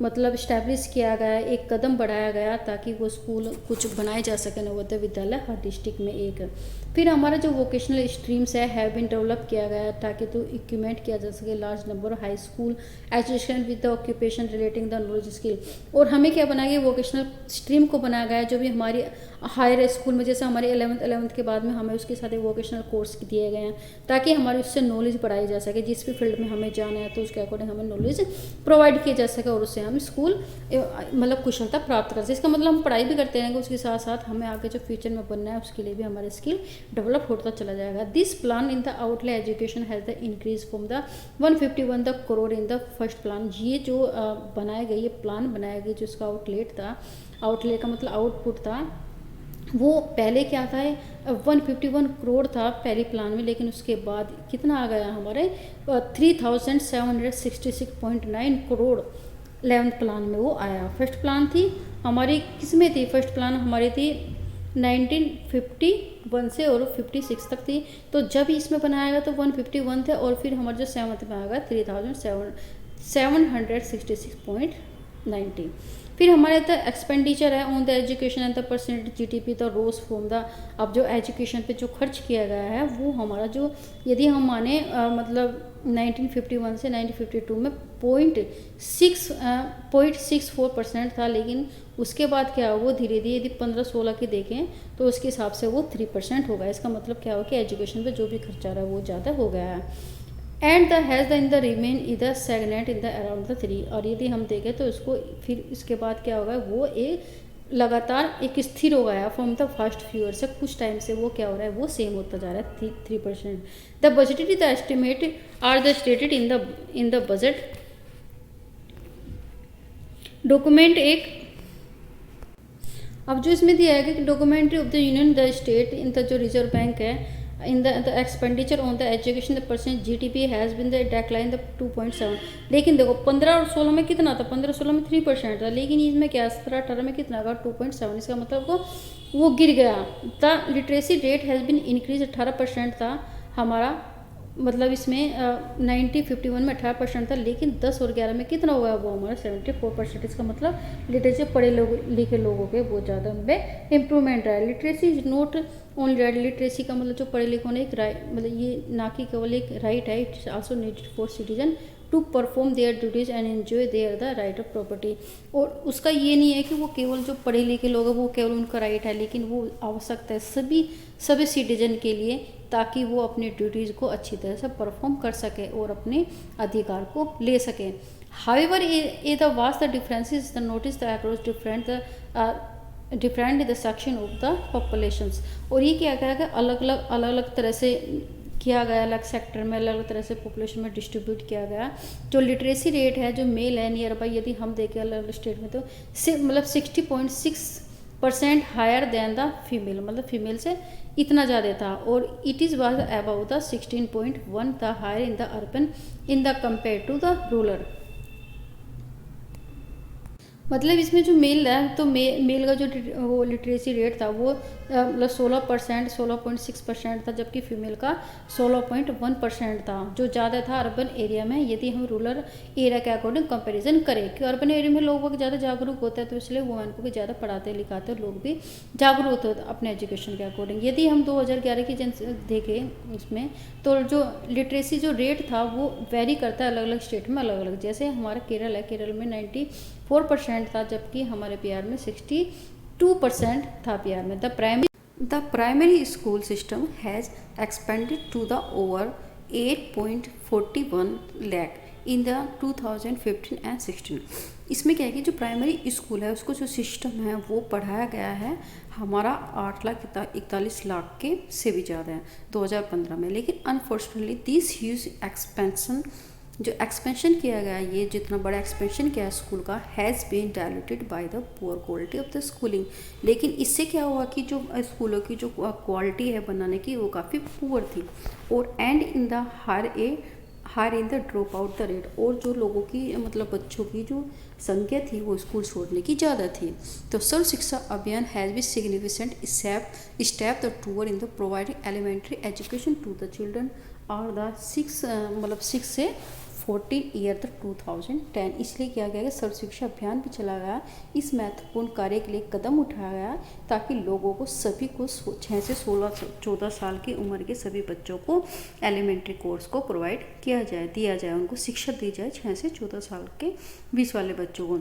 मतलब इस्टेब्लिश किया गया, एक कदम बढ़ाया गया ताकि वो स्कूल कुछ बनाए जा सके, नवोदय विद्यालय हर डिस्ट्रिक्ट में एक। फिर हमारा जो वोकेशनल स्ट्रीम्स है हैव बीन डेवलप किया गया ताकि तो इक्विपमेंट किया जा सके large number high school education with the occupation relating the knowledge skill, और हमें क्या बनाया गया, वोकेशनल स्ट्रीम को बनाया गया जो भी हमारी हायर स्कूल में, जैसे हमारे 11th के बाद में हमें उसके साथ वोकेशनल कोर्स दिए गए हैं ताकि हमारी उससे नॉलेज बढ़ाई जा सके, जिस भी फील्ड में हमें जाना है तो उसके अकॉर्डिंग हमें नॉलेज प्रोवाइड किया जा सके और उससे हम स्कूल मतलब कुशलता प्राप्त कर सकें। इसका मतलब हम पढ़ाई भी करते रहेंगे, उसके साथ साथ हमें आगे जो फ्यूचर में बनना है उसके लिए भी हमारे स्किल डेवलप होता चला जाएगा। This plan in the outlay education has the increase from the 151 the crore in the first plan, ये जो बनाया गया, ये प्लान बनाया गया जो इसका आउटलेट था, आउटलेट का मतलब आउटपुट था, वो पहले क्या था 151 करोड़ था पहले प्लान में, लेकिन उसके बाद कितना आ गया हमारे 3766.9 करोड़ 11th प्लान में वो आया। फर्स्ट प्लान थी हमारी किस में थी, फर्स्ट प्लान हमारी थी 1951 से और 56 तक थी, तो जब इसमें बनाया गया तो 151 थे, और फिर हमारा जो 7th में आ गया 3766.90। फिर हमारे तो एक्सपेंडिचर है on the education and the percentage GDP the rose from the, अब जो एजुकेशन पे जो खर्च किया गया है वो हमारा जो, यदि हम माने मतलब 1951 से 1952 में 0.64% था, लेकिन उसके बाद क्या वो धीरे धीरे यदि 15-16 की देखें तो उसके हिसाब से वो 3% होगा। इसका मतलब क्या हो कि एजुकेशन पे जो भी खर्चा रहा है वो ज़्यादा हो गया है। And the has the in the remain इधर सेगनेट इन द अराउंड द 3, और यदि हम देखें तो इसको फिर इसके बाद क्या होगा, वो एक लगातार एक स्थिर हो गया from the first few year से, कुछ टाइम से वो क्या हो रहा है, वो सेम होता जा रहा है 3%। The budgetary the estimate are the stated in the budget document. एक अब जो इसमें दिया है कि documentary of the union the state in the जो रिजर्व बैंक है in the expenditure on the education the percent GDP has been the decline the 2.7, लेकिन देखो 15 और 16 में कितना था, 15-16 में 3% था, लेकिन इसमें क्या 17-18 में कितना था 2.7, इसका मतलब वो गिर गया। The literacy rate has been increase 18% था हमारा, मतलब इसमें 1951 में 18% था, लेकिन 10 और 11 में कितना हुआ वो हमारा 74%। इसका मतलब लिटरेसी पढ़े लिखे लोगों के बहुत ज़्यादा उनमें इम्प्रूवमेंट है। Literacy is not only right, literacy का मतलब जो पढ़े लिखों ने एक राइट, मतलब ये ना कि केवल एक राइट है, it's also needed for citizen to perform their duties and enjoy their the right of property. और उसका ये नहीं है कि वो केवल जो पढ़े लिखे लोग हैं वो केवल उनका राइट है, लेकिन वो आवश्यकता है सभी सिटीजन के लिए, ताकि वो अपनी ड्यूटीज़ को अच्छी तरह से परफॉर्म कर सके और अपने अधिकार को ले सके। However A the vast the differences the notice the across different the section of the populations, और ये क्या करेगा अलग अलग तरह से किया गया, अलग सेक्टर में अलग अलग तरह से पॉपुलेशन में डिस्ट्रीब्यूट किया गया। जो लिटरेसी रेट है जो मेल है नियर बाई यदि हम देखें अलग अलग स्टेट में तो मतलब 60.6% हायर देन द फीमेल, मतलब फीमेल से इतना ज़्यादा था। और it is was about the 16.1 the higher in the urban in the compare to the rural. मतलब इसमें जो मेल है तो मेल का जो वो लिटरेसी रेट था वो मतलब 16%, 16.6% था, जबकि फीमेल का 16.1% था, जो ज़्यादा था अर्बन एरिया में यदि हम रूरल एरिया के अकॉर्डिंग कंपैरिजन करें। कि अर्बन एरिया में लोग ज़्यादा जागरूक होते हैं तो इसलिए वुमेन को भी ज़्यादा पढ़ाते लिखाते लोग भी जागरूक होते हैं अपने एजुकेशन के अकॉर्डिंग। यदि हम 2011 की देखें उसमें तो जो लिटरेसी जो रेट था वो वेरी करता है अलग अलग स्टेट में अलग अलग। जैसे हमारा केरल है, केरल में 94% था, जबकि हमारे बिहार में 62% था बिहार में। The primary school system has expanded to the over 8.41 lakh in the 2015 and 16। इसमें क्या है कि जो प्राइमरी स्कूल है उसको जो सिस्टम है वो बढ़ाया गया है हमारा 8,41,00,000 के से भी ज़्यादा है 2015 में। लेकिन अनफॉर्चुनेटली दिस ह्यूज एक्सपेंशन जो एक्सपेंशन किया गया ये जितना बड़ा एक्सपेंशन किया है स्कूल का has been diluted by the poor quality of the schooling. लेकिन इससे क्या हुआ कि जो स्कूलों की जो क्वालिटी है बनाने की वो काफ़ी पुअर थी। और and in the higher in the dropout the rate, और जो लोगों की मतलब बच्चों की जो संख्या थी वो स्कूल छोड़ने की ज़्यादा थी। तो Sarva Shiksha Abhiyan has be significant step the toward in the providing elementary education to the children और द 6 से 14 ईयर तक 2010। इसलिए क्या गया कि सर्व शिक्षा अभियान भी चला गया। इस महत्वपूर्ण कार्य के लिए कदम उठाया गया ताकि लोगों को सभी को 6 से 14 साल की उम्र के सभी बच्चों को एलिमेंट्री कोर्स को प्रोवाइड दिया जाए, उनको शिक्षा दी जाए 6 से 14 साल के 20 वाले बच्चों को।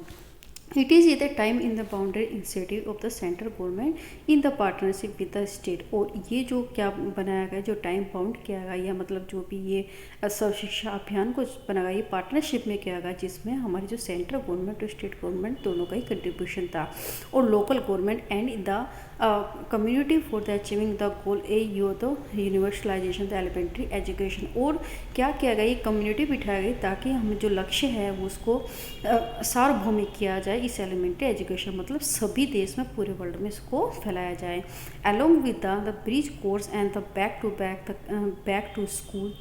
It is at the time in the boundary initiative of the central government in the partnership with the state। और ये जो क्या बनाया गया जो टाइम बाउंड किया गया या मतलब जो भी ये सर्व शिक्षा अभियान को बनाया गया ये पार्टनरशिप में किया गया, जिसमें हमारी जो सेंट्रल गवर्नमेंट और स्टेट गवर्नमेंट दोनों का ही कंट्रीब्यूशन था और local government and in the community for the achieving the goal a you the universalization the elementary education. और क्या किया गया ये कम्युनिटी बिठाई गई ताकि हम जो लक्ष्य है वो उसको सार्वभौमिक किया जाए इस एलिमेंट्री एजुकेशन, मतलब सभी देश में पूरे वर्ल्ड में इसको फैलाया जाए। Along with the bridge course and the back to school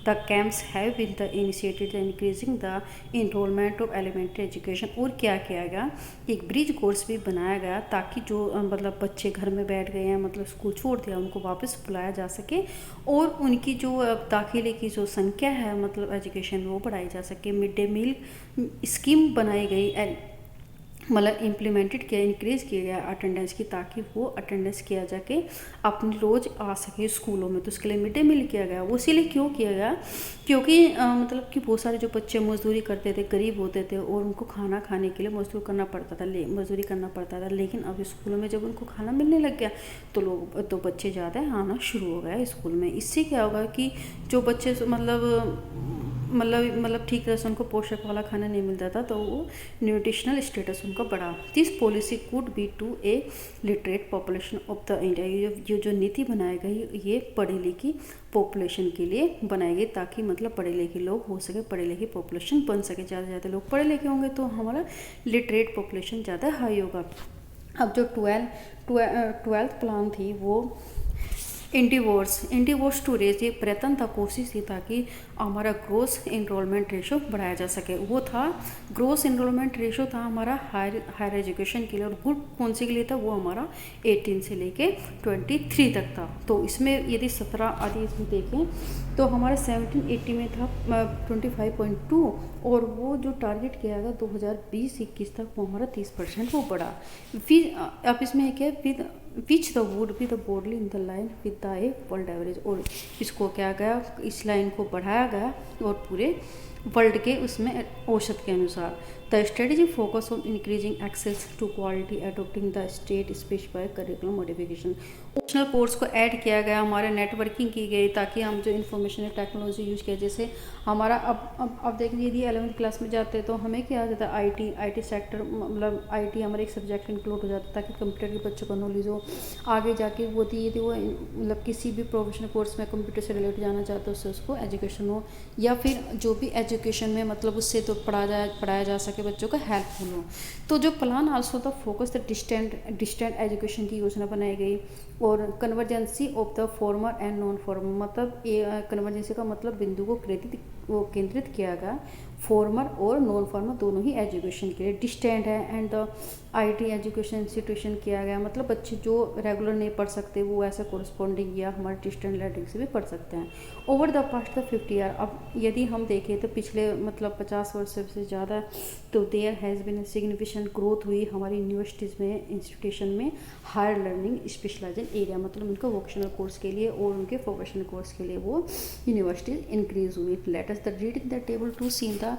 the camps have been the initiated increasing the enrolment of elementary education. और क्या किया गया एक ब्रिज कोर्स भी बनाया गया ताकि जो मतलब बच्चे घर में बैठ गए हैं मतलब स्कूल छोड़ दिया उनको वापस बुलाया जा सके और उनकी जो दाखिले की जो संख्या है मतलब एजुकेशन में वो बढ़ाई जा सके। मिड डे मील स्कीम बनाई गई, मतलब इम्प्लीमेंटेड किया, इंक्रीज़ किया गया अटेंडेंस की ताकि वो अटेंडेंस किया जाके अपनी रोज़ आ सके स्कूलों में। तो उसके लिए मिड डे मील किया गया। वो इसीलिए क्यों किया गया क्योंकि मतलब कि बहुत सारे जो बच्चे मजदूरी करते थे, गरीब होते थे और उनको खाना खाने के लिए मजदूरी करना पड़ता था। लेकिन अब स्कूलों में जब उनको खाना मिलने लग गया तो बच्चे ज़्यादा आना शुरू हो गया स्कूल में। इससे क्या होगा कि जो बच्चे मतलब ठीक तरह से उनको पोषक वाला खाना नहीं मिलता था तो वो न्यूट्रिशनल स्टेटस उनका बढ़ा। This policy could be to a literate population of the India. ये जो नीति बनाई गई ये पढ़ी लिखी पॉपुलेशन के लिए बनाई गई ताकि मतलब पढ़े लिखे लोग हो सके, पढ़े लिखे पॉपुलेशन बन सके। ज़्यादा से ज़्यादा लोग पढ़े लिखे होंगे तो हमारा लिटरेट पॉपुलेशन ज़्यादा हाई होगा। अब जो 12th प्लान थी वो इंडिवोर्स टू रेज ये प्रयत्न था, कोशिश थी ताकि हमारा ग्रोस एनरोलमेंट रेशो बढ़ाया जा सके। वो था ग्रोस एनरोलमेंट रेशो था हमारा हायर एजुकेशन के लिए। और गुड कौन से के लिए था वो हमारा 18 से लेके 23 तक था। तो इसमें यदि 17 आदि इसमें देखें तो हमारा 1780 में था 25.2 और वो जो टारगेट किया गया 2020-21 तक वो हमारा 30% वो बढ़ा। फिर अब इसमें है क्या which the would be the broadly in the line with the a world average. और इसको क्या गया इस लाइन को बढ़ाया गया और पूरे वर्ल्ड के उसमें औसत के अनुसार। The strategy focus on increasing access to quality adopting the state specified curriculum modification. Optional course को ऐड किया गया, हमारे नेटवर्किंग की गई ताकि हम जो इन्फॉर्मेशन टेक्नोलॉजी यूज़ किया, जैसे हमारा अब देखिए यदि 11वीं क्लास में जाते हैं तो हमें क्या आ जाता है, आईटी सेक्टर, मतलब आईटी हमारे एक सब्जेक्ट इंक्लूड हो जाता है ताकि कंप्यूटर के बच्चों को नॉलेज हो। आगे जाके वो यदि वो मतलब किसी भी प्रोफेशनल कोर्स में कंप्यूटर से रिलेटेड जाना चाहते हो उससे उसको एजुकेशन हो, या फिर जो भी एजुकेशन में मतलब उससे तो पढ़ाया जा सके बच्चों को हेल्पफुल हो। तो जो plan also the focus the distant education की योजना बनाई गई, और convergency of the former and non former, मतलब कन्वर्जेंसी का मतलब बिंदु को केंद्रित किया गया फॉर्मर और नॉन फॉर्मर दोनों ही एजुकेशन के लिए। डिस्टेंट है and the IT education institution किया गया, मतलब बच्चे जो रेगुलर नहीं पढ़ सकते वो ऐसा कोरस्पॉन्डिंग या हमारे डिस्टेंट लर्निंग से भी पढ़ सकते हैं। Over the past the 50 year, अब यदि हम देखें तो पिछले मतलब 50 वर्ष से ज़्यादा तो there has been significant growth हुई हमारी यूनिवर्सिटीज़ में, इंस्टीट्यूशन में हायर लर्निंग स्पेशलाइजेशन एरिया, मतलब उनका वोकेशनल कोर्स के लिए और उनके प्रोफेशनल कोर्स के लिए वो यूनिवर्सिटीज़ इंक्रीज हुई। Let us the read in the table to see the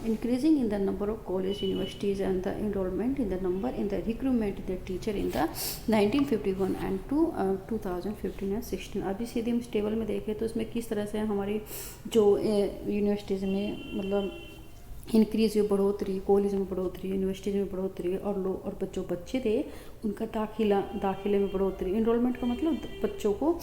increasing in the number of college universities and the enrollment in the number in the recruitment in the teacher in the 1951 and to 2015 and 16। अभी सीधे हम इस table में देखें तो इसमें किस तरह से हमारी जो यूनिवर्सिटीज़ में मतलब इंक्रीज़ हुई, बढ़ोतरी, कॉलेज में बढ़ोतरी, यूनिवर्सिटीज़ में बढ़ोतरी, और जो बच्चे थे उनका दाखिले में बढ़ोतरी। इनरोलमेंट का मतलब बच्चों को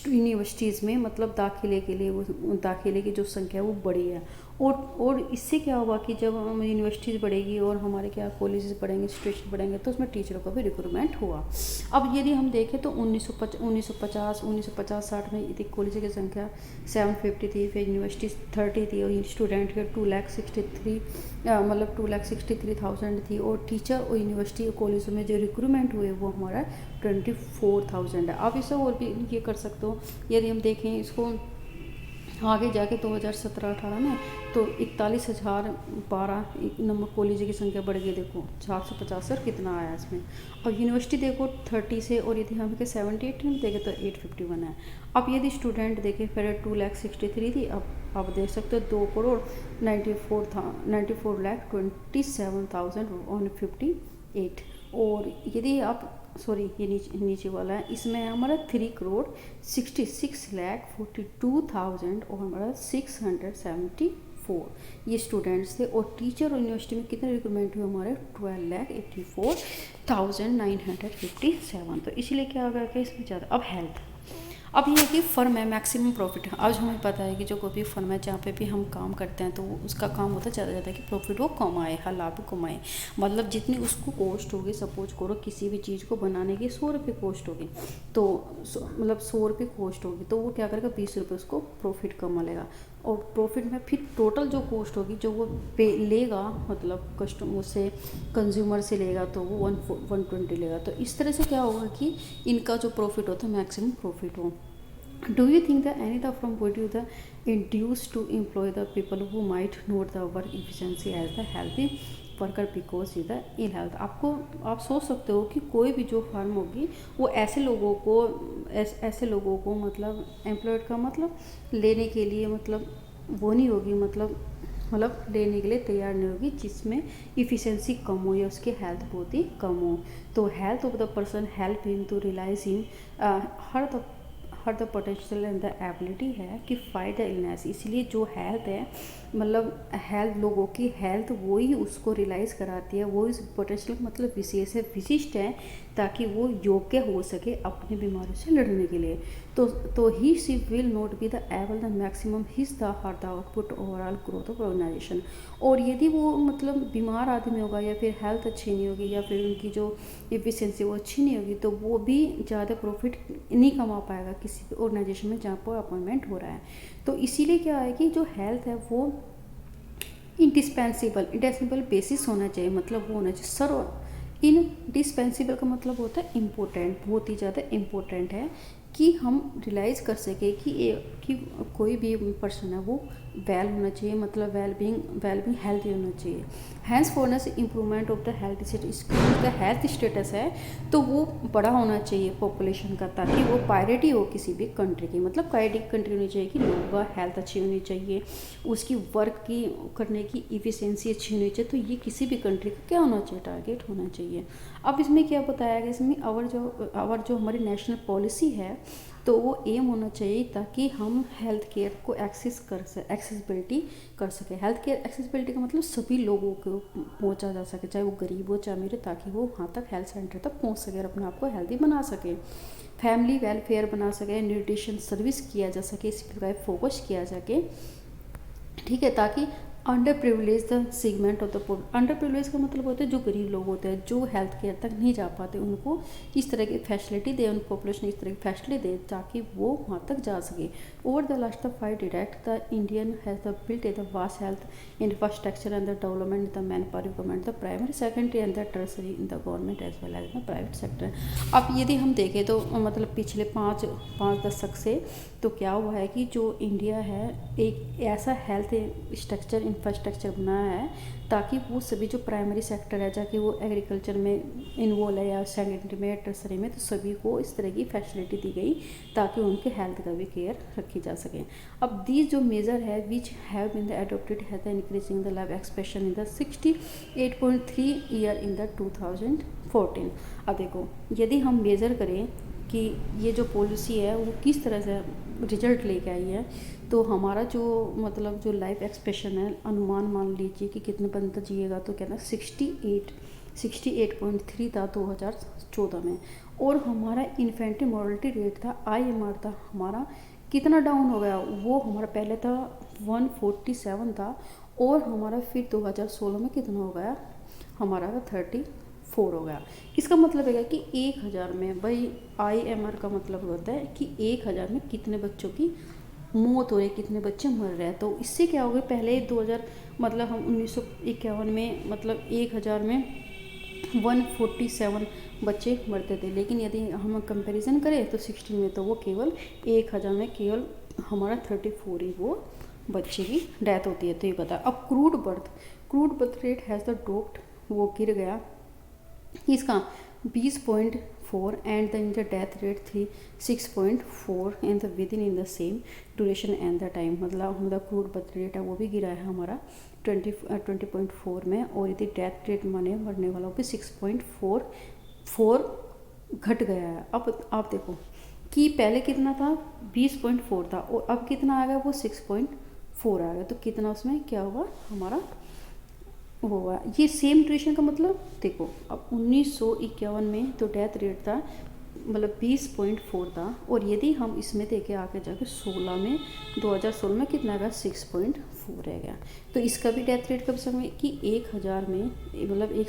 यूनिवर्सिटीज़ में मतलब दाखिले के लिए वो दाखिले की जो संख्या वो बढ़ी है। और इससे क्या हुआ कि जब हम यूनिवर्सिटीज़ बढ़ेगी और हमारे क्या कॉलेजेस बढ़ेंगे, इंस्टीट्यूशन बढ़ेंगे, तो उसमें टीचरों का भी रिक्रूटमेंट हुआ। अब यदि हम देखें तो 1950-60 में यदि कॉलेज की संख्या 750 थी, फिर यूनिवर्सिटीज़ 30 थी और स्टूडेंट के 2,63,000 थी, और टीचर और यूनिवर्सिटी और कॉलेजों में जो रिक्रूटमेंट हुए वो हमारा 24,000 है। आप इसे और भी ये कर सकते हो, यदि हम देखें इसको आगे जाके 2017-18 में तो 41,012 नंबर कॉलेज की संख्या बढ़ गई। देखो 450 कितना आया इसमें। और यूनिवर्सिटी देखो 30 से, और यदि हम 78 में देखें तो 851 है। अब यदि स्टूडेंट देखें पहले 2,63,000 थी, अब आप देख सकते हो 2,94,27,158। और यदि आप ये नीचे वाला है, इसमें है हमारा 3,66,42,000 और हमारा 674 ये स्टूडेंट्स थे। और टीचर और यूनिवर्सिटी में कितने रिक्रूटमेंट हुए हमारे 12,84,957। तो इसीलिए क्या होगा कि इसमें ज़्यादा। अब हेल्थ, अब ये है कि फर्म है मैक्सिमम प्रॉफिट है। आज हमें पता है कि जो कोई भी फर्म है जहाँ पे भी हम काम करते हैं तो उसका काम होता है ज़्यादा कि प्रॉफिट वो कमाए, हर लाभ कमाए। मतलब जितनी उसको कॉस्ट होगी, सपोज करो किसी भी चीज़ को बनाने की 100 रुपये कॉस्ट होगी, तो मतलब 100 रुपये कॉस्ट होगी तो वो क्या करेगा 20 रुपये उसको प्रॉफिट कमा लेगा। और प्रॉफिट में फिर टोटल जो कॉस्ट होगी जो वो पे लेगा, मतलब कस्टमर से, कंज्यूमर से लेगा, तो वो 120 लेगा। तो इस तरह से क्या होगा कि इनका जो प्रॉफिट होता है मैक्सिमम प्रॉफिट हो। Do you think that any of from would you the induce to employ the people who might note the work efficiency as the healthy worker because is the ill health? आप सोच सकते हो कि कोई भी जो farm होगी वो ऐसे लोगों को मतलब एम्प्लॉयड का मतलब लेने के लिए मतलब वो नहीं होगी, मतलब लेने के लिए तैयार नहीं होगी जिसमें इफ़िशेंसी कम हो या उसकी हेल्थ बहुत ही कम हो। तो health of the person help him to realise him her the potential and the ability है कि फाइट द इलनेस। इसलिए जो हेल्थ है मतलब हेल्थ, लोगों की हेल्थ वो ही उसको रियलाइज़ कराती है, वो इस पोटेंशियल मतलब विशेष है, विशिष्ट है, ताकि वो योग्य हो सके अपनी बीमारियों से लड़ने के लिए। तो he she will not be the able the maximum his the her the output overall growth of organization. और यदि वो मतलब बीमार आदमी होगा या फिर हेल्थ अच्छी नहीं होगी या फिर उनकी जो एफिशिएंसी वो अच्छी नहीं होगी, तो वो भी ज़्यादा प्रॉफिट नहीं कमा पाएगा किसी भी ऑर्गेनाइजेशन में जहाँ पर अपॉइंटमेंट हो रहा है। तो इसीलिए क्या है कि जो हेल्थ है वो इंडिस्पेंसिबल बेसिस होना चाहिए, मतलब वो होना चाहिए इनडिस्पेंसिबल का मतलब होता है इम्पोर्टेंट, बहुत ही ज़्यादा इम्पोर्टेंट है कि हम रियलाइज़ कर सके कि कोई भी पर्सन है वो वेल होना चाहिए, मतलब वेल बींग हेल्थी होना चाहिए। हैंस फॉरनेस improvement of the health status, इसका हेल्थ स्टेटस है तो वो बड़ा होना चाहिए पॉपुलेशन का, ताकि वो प्रायोरिटी हो किसी भी कंट्री की, मतलब प्रायोरिटी कंट्री होनी चाहिए कि लोगों का हेल्थ अच्छी होनी चाहिए, उसकी वर्क की करने की इफिशिएंसी अच्छी होनी चाहिए। तो ये किसी भी कंट्री का क्या होना चाहिए, टारगेट होना चाहिए। अब इसमें क्या बताया गया, इसमें आवर जो हमारी नेशनल पॉलिसी है तो वो एम होना चाहिए ताकि हम हेल्थ केयर को एक्सेसिबिलिटी कर सके। हेल्थ केयर एक्सेसिबिलिटी का मतलब सभी लोगों को पहुंचा जा सके, चाहे वो गरीब हो चाहे अमीर, ताकि वो वहाँ तक हेल्थ सेंटर तक पहुंच सके और अपने आप को हेल्दी बना सके, फैमिली वेलफेयर बना सके, न्यूट्रिशन सर्विस किया जा सके, इस पर फोकस किया जाके, ठीक है, ताकि under privilege the segment of the population. Under privilege का मतलब होता है जो गरीब लोग होते हैं, जो हेल्थ केयर तक नहीं जा पाते, उनको इस तरह की फैसिलिटी दे, उन पॉपुलेशन इस तरह की फैसिलिटी दे ताकि वो वहाँ तक जा सके। Over the last the 5 decade the Indian has the built the vast health infrastructure and the development the man power requirement the primary secondary and the tertiary in the government as well as the private sector. अब यदि हम देखें तो मतलब पिछले पाँच दशक से तो क्या हुआ है कि जो इंडिया है एक ऐसा हेल्थ स्ट्रक्चर इंफ्रास्ट्रक्चर बनाया है ताकि वो सभी जो प्राइमरी सेक्टर है, चाहे वो एग्रीकल्चर में इन्वॉल्व है या सेकेंडरी में टर्सरी में, तो सभी को इस तरह की फैसिलिटी दी गई ताकि उनके हेल्थ का भी केयर रखी जा सके। अब दीज जो मेजर है which have been the adopted है the increasing the life expectancy in the 68.3 year in the 2014। अब देखो यदि हम मेज़र करें कि ये जो पॉलिसी है वो किस तरह से रिजल्ट लेके आई है, तो हमारा जो मतलब जो लाइफ एक्सपेक्टेशन है, अनुमान मान लीजिए कि कितने बंदा जिएगा, तो कहना 68.3 था 2014 में, और हमारा इन्फेंट्री मोर्टलिटी रेट था, IMR था हमारा, कितना डाउन हो गया, वो हमारा पहले था 147 था, और हमारा फिर 2016 में कितना हो गया, हमारा 34 हो गया। इसका मतलब है कि 1000 में, भाई IMR का मतलब होता है कि 1000 में कितने बच्चों की मौत हो रही है, कितने बच्चे मर रहे हैं। तो इससे क्या हो गया, पहले 2000 मतलब हम 1951 में मतलब 1000 में 147 बच्चे मरते थे, लेकिन यदि हम कंपैरिजन करें तो 16 में तो वो केवल 1000 में केवल हमारा 34 ही वो बच्चे की डेथ होती है। तो ये पता। अब crude birth rate has the dropped, वो गिर गया इसका 20.4 and in the death rate 6.4 and the with in the same duration and the time, मतलब हमारा क्रूड बर्थ रेट है वो भी गिरा है हमारा 20.4 में, और यदि डेथ रेट माने मरने वालों पे 6.4 घट गया है। अब आप देखो कि पहले कितना था, 20.4 था, और अब कितना आ गया, वो 6.4 आ गया। तो कितना उसमें क्या हुआ हमारा होगा, ये सेम ड्यूरेशन का मतलब देखो, अब 1951 में तो डेथ रेट था मतलब 20.4 था, और यदि हम इसमें देखें आगे जाके 2016 में कितना आ गया, 6.4 रह गया। तो इसका भी डेथ रेट कब समय कि 1000 में मतलब एक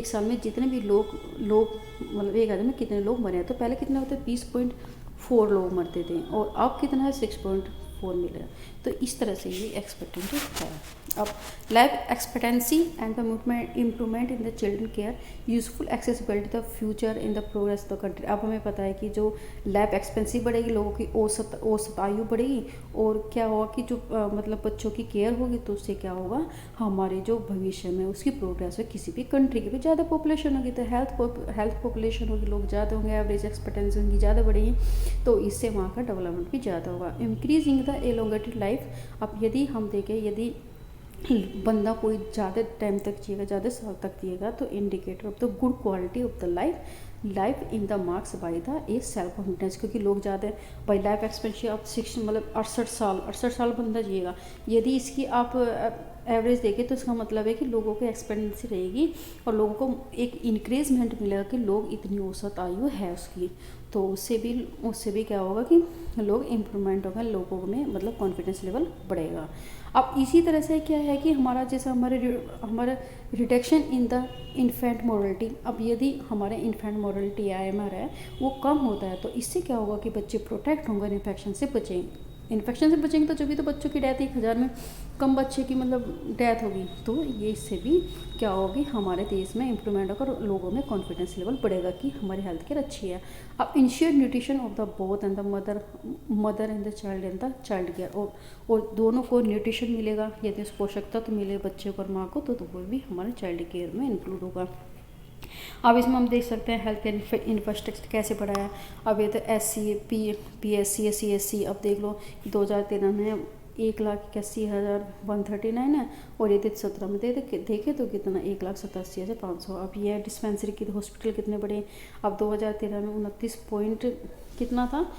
साल में जितने भी लोग मतलब 1000 में कितने लोग मरे हैं, तो पहले कितने होते 20.4 लोग मरते थे, और अब कितना है 6.4 मिलेगा। तो इस तरह से ये एक्सपेक्टेंसी है। अब life expectancy and the improvement in the children care, useful accessibility the future in the progress the country. अब हमें पता है कि जो लाइफ एक्सपेंसी बढ़ेगी, लोगों की औसत आयु बढ़ेगी, और क्या होगा कि जो मतलब बच्चों की केयर होगी, तो उससे क्या होगा, हमारे जो भविष्य में उसकी प्रोग्रेस है, किसी भी कंट्री की भी ज़्यादा पॉपुलेशन होगी तो हेल्थ पॉपुलेशन होगी, लोग ज़्यादा होंगे, एवरेज एक्सपेक्टेंसी उनकी ज़्यादा बढ़ेगी, तो इससे वहाँ का डेवलपमेंट भी ज़्यादा होगा। Increasing the elongated life. अब यदि हम देखें, यदि बंदा कोई ज़्यादा टाइम तक जिएगा, ज़्यादा साल तक जिएगा, तो indicator of the good quality of the life in the marks by the age self confidence. क्योंकि लोग ज़्यादा बाई लाइफ एक्सपेक्टेंसी आप 6 मतलब 68 साल बंदा जिएगा, यदि इसकी आप एवरेज देखें तो इसका मतलब है कि लोगों की एक्सपेक्टेंसी रहेगी और लोगों को एक इंक्रेजमेंट मिलेगा कि लोग इतनी औसत आयु है उसकी, तो उससे भी क्या होगा कि लोग इम्प्रूवमेंट होगा, लोगों में मतलब कॉन्फिडेंस लेवल बढ़ेगा। अब इसी तरह से क्या है कि हमारा जैसे हमारा reduction in the infant mortality. अब यदि हमारे इन्फेंट मोर्टलिटी IMR है वो कम होता है, तो इससे क्या होगा कि बच्चे प्रोटेक्ट होंगे, इन्फेक्शन से बचेंगे, इन्फेक्शन से बचेंगे तो जब भी तो बच्चों की डेथ 1,000 में कम बच्चे की मतलब डेथ होगी, तो ये इससे भी क्या होगी, हमारे देश में इम्प्रूवमेंट होगा और लोगों में कॉन्फिडेंस लेवल बढ़ेगा कि हमारी हेल्थ केयर अच्छी है। अब ensure nutrition of the both and the mother and the child care, और दोनों को न्यूट्रिशन मिलेगा, यदि उस पोषक तत्व मिले बच्चे को और माँ को, तो वो भी हमारे चाइल्ड केयर में इंक्लूड होगा। अब इसमें हम देख सकते हैं हेल्थ केयर इंफ्रास्ट्रक्चर कैसे बढ़ा है। अब ये तो PSC SC अब देख लो 2013 में 1,81,139 है, और ये 17 में देखे तो कितना 1,87,500। अब ये डिस्पेंसरी की हॉस्पिटल कितने बड़े, अब 2013 में 29 पॉइंट कितना था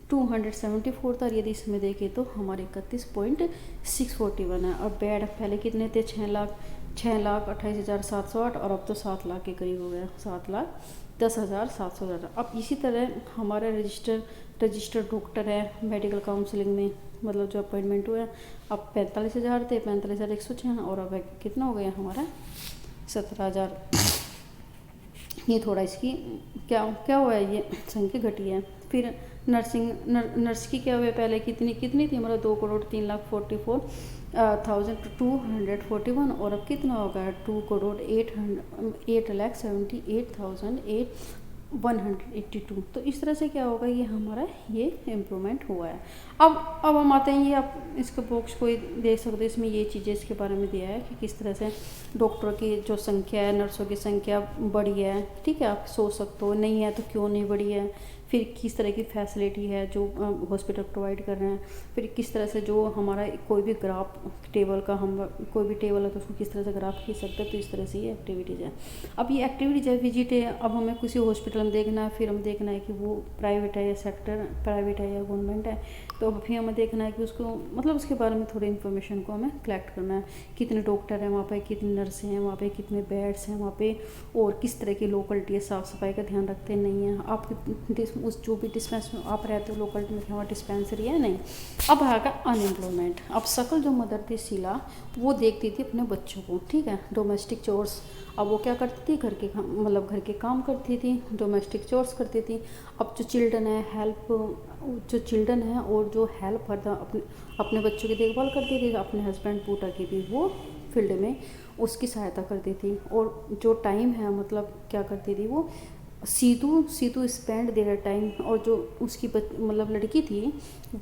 274 था, यदि इसमें देखें तो हमारे 31.641 है। अब बेड पहले कितने थे 6,28,708, और अब तो 7 लाख के करीब हो गया, 7,10,700। अब इसी तरह हमारा रजिस्टर्ड डॉक्टर है मेडिकल काउंसलिंग में, मतलब जो अपॉइंटमेंट हुआ है, अब 45,000 थे, 45,106, और अब कितना हो गया हमारा 17,000। ये थोड़ा इसकी क्या हुआ है, ये संख्या घटी है। फिर नर्स की क्या हुआ है, पहले कितनी थी हमारा 2,03,44,241, और अब कितना होगा 2,08,78,182। तो इस तरह से क्या होगा, ये हमारा ये इम्प्रूवमेंट हुआ है। अब हम आते हैं, ये आप इसके बॉक्स को देख सकते हैं, इसमें ये चीज़ें इसके बारे में दिया है कि किस तरह से डॉक्टरों की जो संख्या है, नर्सों की संख्या बढ़ी है। ठीक है, आप सोच सकते हो नहीं है तो क्यों नहीं बढ़ी है, फिर किस तरह की फैसिलिटी है जो हॉस्पिटल प्रोवाइड कर रहे हैं, फिर किस तरह से जो हमारा कोई भी ग्राफ टेबल का, हम कोई भी टेबल है तो उसको किस तरह से ग्राफ खींच सकते हैं। तो इस तरह से ये एक्टिविटीज़ है। अब ये एक्टिविटीज़ है, विजिट है, अब हमें किसी हॉस्पिटल में देखना है, फिर हम देखना है कि वो प्राइवेट है या प्राइवेट है या गवर्नमेंट है, तो अब फिर हमें देखना है कि उसको मतलब उसके बारे में थोड़ी इन्फॉर्मेशन को हमें कलेक्ट करना है, कितने डॉक्टर हैं वहाँ पे, कितनी नर्सें हैं वहाँ पे, कितने बेड्स हैं वहाँ पे, और किस तरह की लोकेलिटी है, साफ़ सफाई का ध्यान रखते नहीं हैं आप, उस जो भी डिस्पेंसरी में आप रहते हो लोकेलिटी में वहाँ डिस्पेंसरी है नहीं। अब आएगा अनएम्प्लॉयमेंट। अब सकल जो मदर थी शीला, वो देखती थी अपने बच्चों को, ठीक है, डोमेस्टिक चोर्स। अब वो क्या करती थी, घर के काम करती थी, डोमेस्टिक चोर्स करती थी। अब जो चिल्ड्रन है और जो हेल्प करता अपने बच्चों की देखभाल करती थी, अपने हस्बैंड पूटा की भी वो फील्ड में उसकी सहायता करती थी। और जो टाइम है मतलब क्या करती थी वो, सीतू स्पेंड देयर टाइम, और जो उसकी मतलब लड़की थी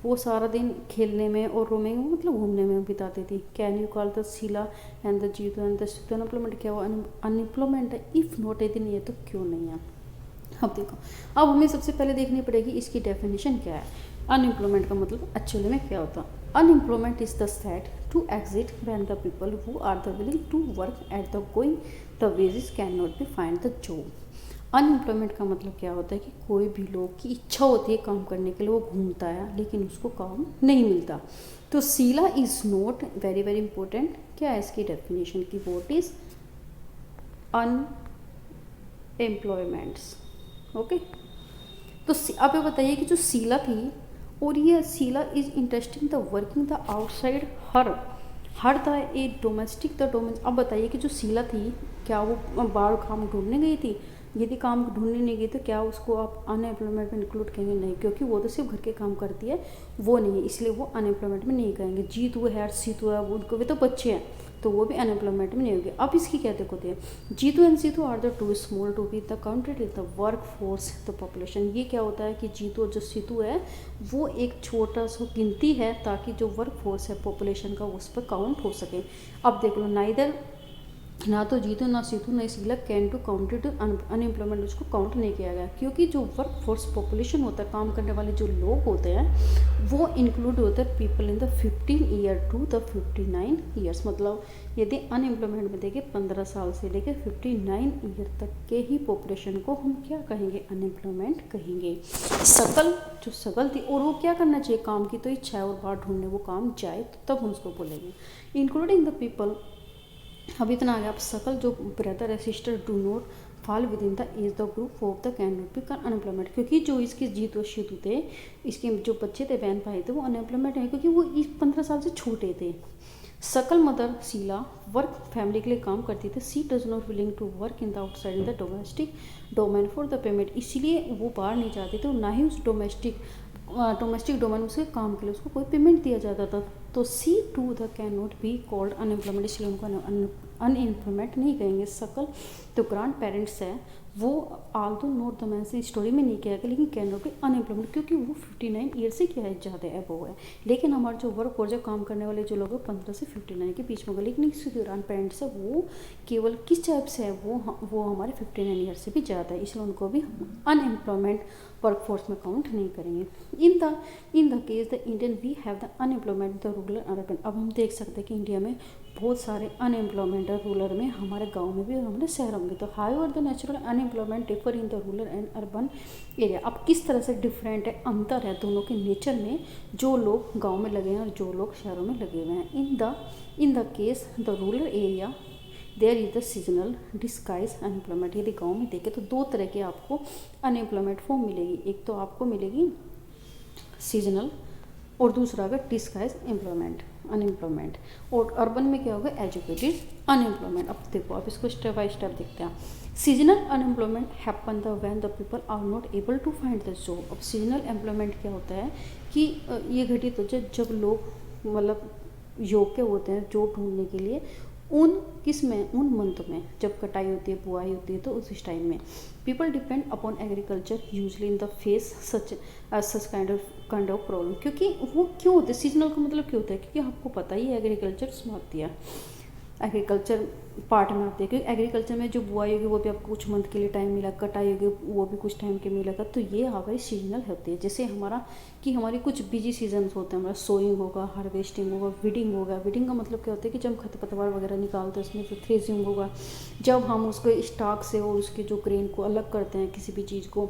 वो सारा दिन खेलने में और रोमिंग में मतलब घूमने में बिताती थी। Can you call the Sheela and the Jitu and the unemployment, क्या वो अनएम्प्लॉयमेंट है, इफ़ नॉट यदि नहीं है तो क्यों नहीं है। अब देखो, अब हमें सबसे पहले देखनी पड़ेगी इसकी डेफिनेशन क्या है। अनएम्प्लॉयमेंट का मतलब एक्चुअली में क्या होता है। Unemployment is the state to exit when the people who are the willing to work at the going the wages can not be find the job. Unemployment का मतलब क्या होता है कि कोई भी लोग की इच्छा होती है काम करने के लिए, वो घूमता है लेकिन उसको काम नहीं मिलता। तो Sheela is not very very important. क्या है इसकी डेफिनेशन की, वॉट इज़ अनएम्प्लॉयमेंट्स। ओके, तो अब ये बताइए कि जो शीला थी, और ये Sheela is interesting the working the outside her the a domestic अब बताइए कि जो शीला थी, क्या वो बाहर काम ढूंढने गई थी। यदि काम ढूंढने नहीं गई तो क्या उसको आप अनएम्प्लॉयमेंट में इंक्लूड करेंगे, नहीं, क्योंकि वो तो सिर्फ घर के काम करती है, वो नहीं है, इसलिए वो अनएम्प्लॉयमेंट में नहीं कहेंगे। जीतू है, सीतू है, वो उनको भी तो बच्चे हैं, तो वो भी अनएम्प्लॉयमेंट में नहीं होंगे। अब इसकी क्या देखो थे, Jitu and Situ are the too small to be the counted in the work force the population. ये क्या होता है कि जीतू और जो सीतू है वो एक छोटा सा गिनती है, ताकि जो वर्क फोर्स है पॉपुलेशन का उस पर काउंट हो सके। अब देख लो, ना तो जीतू ना सीतू ना Sheela can to counted unemployment, उसको काउंट नहीं किया गया, क्योंकि जो वर्क फोर्स पॉपुलेशन होता है, काम करने वाले जो लोग होते हैं, वो इंक्लूड होते हैं people in the 15 year to the 59 years. मतलब यदि अनएम्प्लॉयमेंट में देखें 15 साल से लेकर 59 ईयर तक के ही पॉपुलेशन को हम क्या कहेंगे, अनएम्प्लॉयमेंट कहेंगे। सकल थी, और वो क्या करना चाहिए, काम की तो इच्छा है और बाहर ढूंढने वो काम जाए, तो तब हम उसको बोलेंगे। इंक्लूडिंग द पीपल, अब इतना आ गया। अब सकल जो ब्रदर है sister do not fall within the age the group of the can not be unemployment, क्योंकि जो इसके जीत और शीतू थे, इसके जो बच्चे थे बहन भाई थे, वो अनएम्प्लॉयमेंट है क्योंकि वो 15 साल से छोटे थे। सकल मदर शीला वर्क फैमिली के लिए काम करती थी। She does not willing to work in the outside in the domestic domain for the payment, इसीलिए वो बाहर नहीं जाते थे, ना ही उस डोमेस्टिक डोमेस्टिक डोमेन उसके काम के लिए उसको कोई पेमेंट दिया जाता था। तो see to the can not be called unemployment, इसलिए उनको अनएम्प्लॉयमेंट नहीं कहेंगे। सकल तो ग्रांड पेरेंट्स है वो आल दो नोट द मैन से स्टोरी में नहीं किया गया, लेकिन कैन नॉट बी अनएम्प्लॉयमेंट क्योंकि वो 59 ईयर से क्या है ज़्यादा अबव है। लेकिन हमारे जो वर्क और जो काम करने वाले जो लोग हैं 15 से 59 के बीच में होगा। लेकिन इसके ग्रांड पेरेंट्स है वो केवल किस टाइप से है, वो हमारे 59 ईयर से भी ज़्यादा है, इसलिए उनको भी अनएम्प्लॉयमेंट वर्कफोर्स में काउंट नहीं करेंगे। In the case the Indian we have the unemployment the rural urban. अब हम देख सकते हैं कि इंडिया में बहुत सारे अनएम्प्लॉयमेंट है रूरल में, हमारे गांव में भी और हमारे शहरों में। तो however the natural unemployment differ in the rural and urban area. अब किस तरह से डिफरेंट है, अंतर है दोनों के नेचर में, जो लोग गाँव में लगे हैं और जो लोग शहरों में लगे हुए हैं। In the case the rural area there is the seasonal disguise unemployment. यदि गाँव में देखें तो दो तरह के आपको अनएम्प्लॉयमेंट फॉर्म मिलेगी, एक तो आपको मिलेगी सीजनल और दूसरा अगर डिस्गाइज अनएम्प्लॉयमेंट। और अर्बन में क्या होगा, एजुकेटेड अनएम्प्लॉयमेंट। अब देखो, अब इसको स्टेप बाय स्टेप देखते हैं। Seasonal unemployment happen the when the people are not able to find the job. अब सीजनल एम्प्लॉयमेंट क्या होता है कि ये घटित होता है जब लोग मतलब योग्य होते हैं जॉब ढूंढने के लिए उन मंथ में जब कटाई होती है, बुआई होती है, तो उस टाइम में people depend upon agriculture usually in the face such kind of problem. क्योंकि वो क्यों होते हैं सीजनल का मतलब क्यों होता है, क्योंकि आपको पता ही है एग्रीकल्चर समाप्ति है। एग्रीकल्चर पार्ट में आप देखिए, एग्रीकल्चर में जो बुआई होगी वो भी आपको कुछ मंथ के लिए टाइम मिला, कटाई होगी वो भी कुछ टाइम के मिलेगा। तो ये हमारी सीजनल होती है। जैसे हमारी कुछ बिजी सीजन्स होते हैं, हमारा सोइंग होगा, हार्वेस्टिंग होगा, वीडिंग होगा। वीडिंग का मतलब क्या होता है कि जब खरपतवार वगैरह निकालते हैं उसमें, फिर थ्रेसिंग होगा जब हम उसको स्टॉक से और उसके जो ग्रेन को अलग करते हैं किसी भी चीज़ को,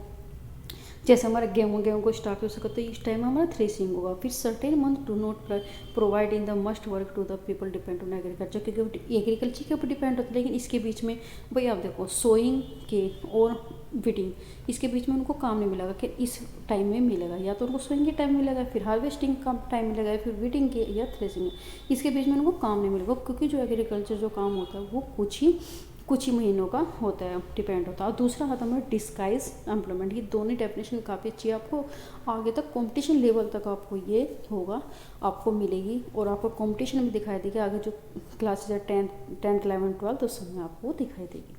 जैसे हमारा गेहूँ को स्टॉक हो सके तो इस टाइम हमारा थ्रेसिंग होगा। फिर certain month do not provide in the must work to the people depend on agriculture, क्योंकि एग्रीकल्चर के ऊपर डिपेंड होता है। लेकिन इसके बीच में भाई आप देखो सोइंग के और वीडिंग, इसके बीच में उनको काम नहीं मिलेगा कि इस टाइम में मिलेगा, या तो उनको सोइंग के टाइम मिलेगा, फिर हार्वेस्टिंग का टाइम मिलेगा, फिर वीडिंग के या थ्रेसिंग, इसके बीच में उनको काम नहीं मिलेगा। क्योंकि जो एग्रीकल्चर जो काम होता है वो कुछ ही महीनों का होता है, डिपेंड होता है। और दूसरा आता है डिस्गाइज एम्प्लॉयमेंट। ये दोनों डेफिनेशन काफ़ी अच्छी है, आपको आगे तक कंपटीशन लेवल तक आपको ये होगा, आपको मिलेगी और आपको कंपटीशन में दिखाई देगी। आगे जो क्लासेज है 10th 11th 12th तो उसमें आपको दिखाई देगी।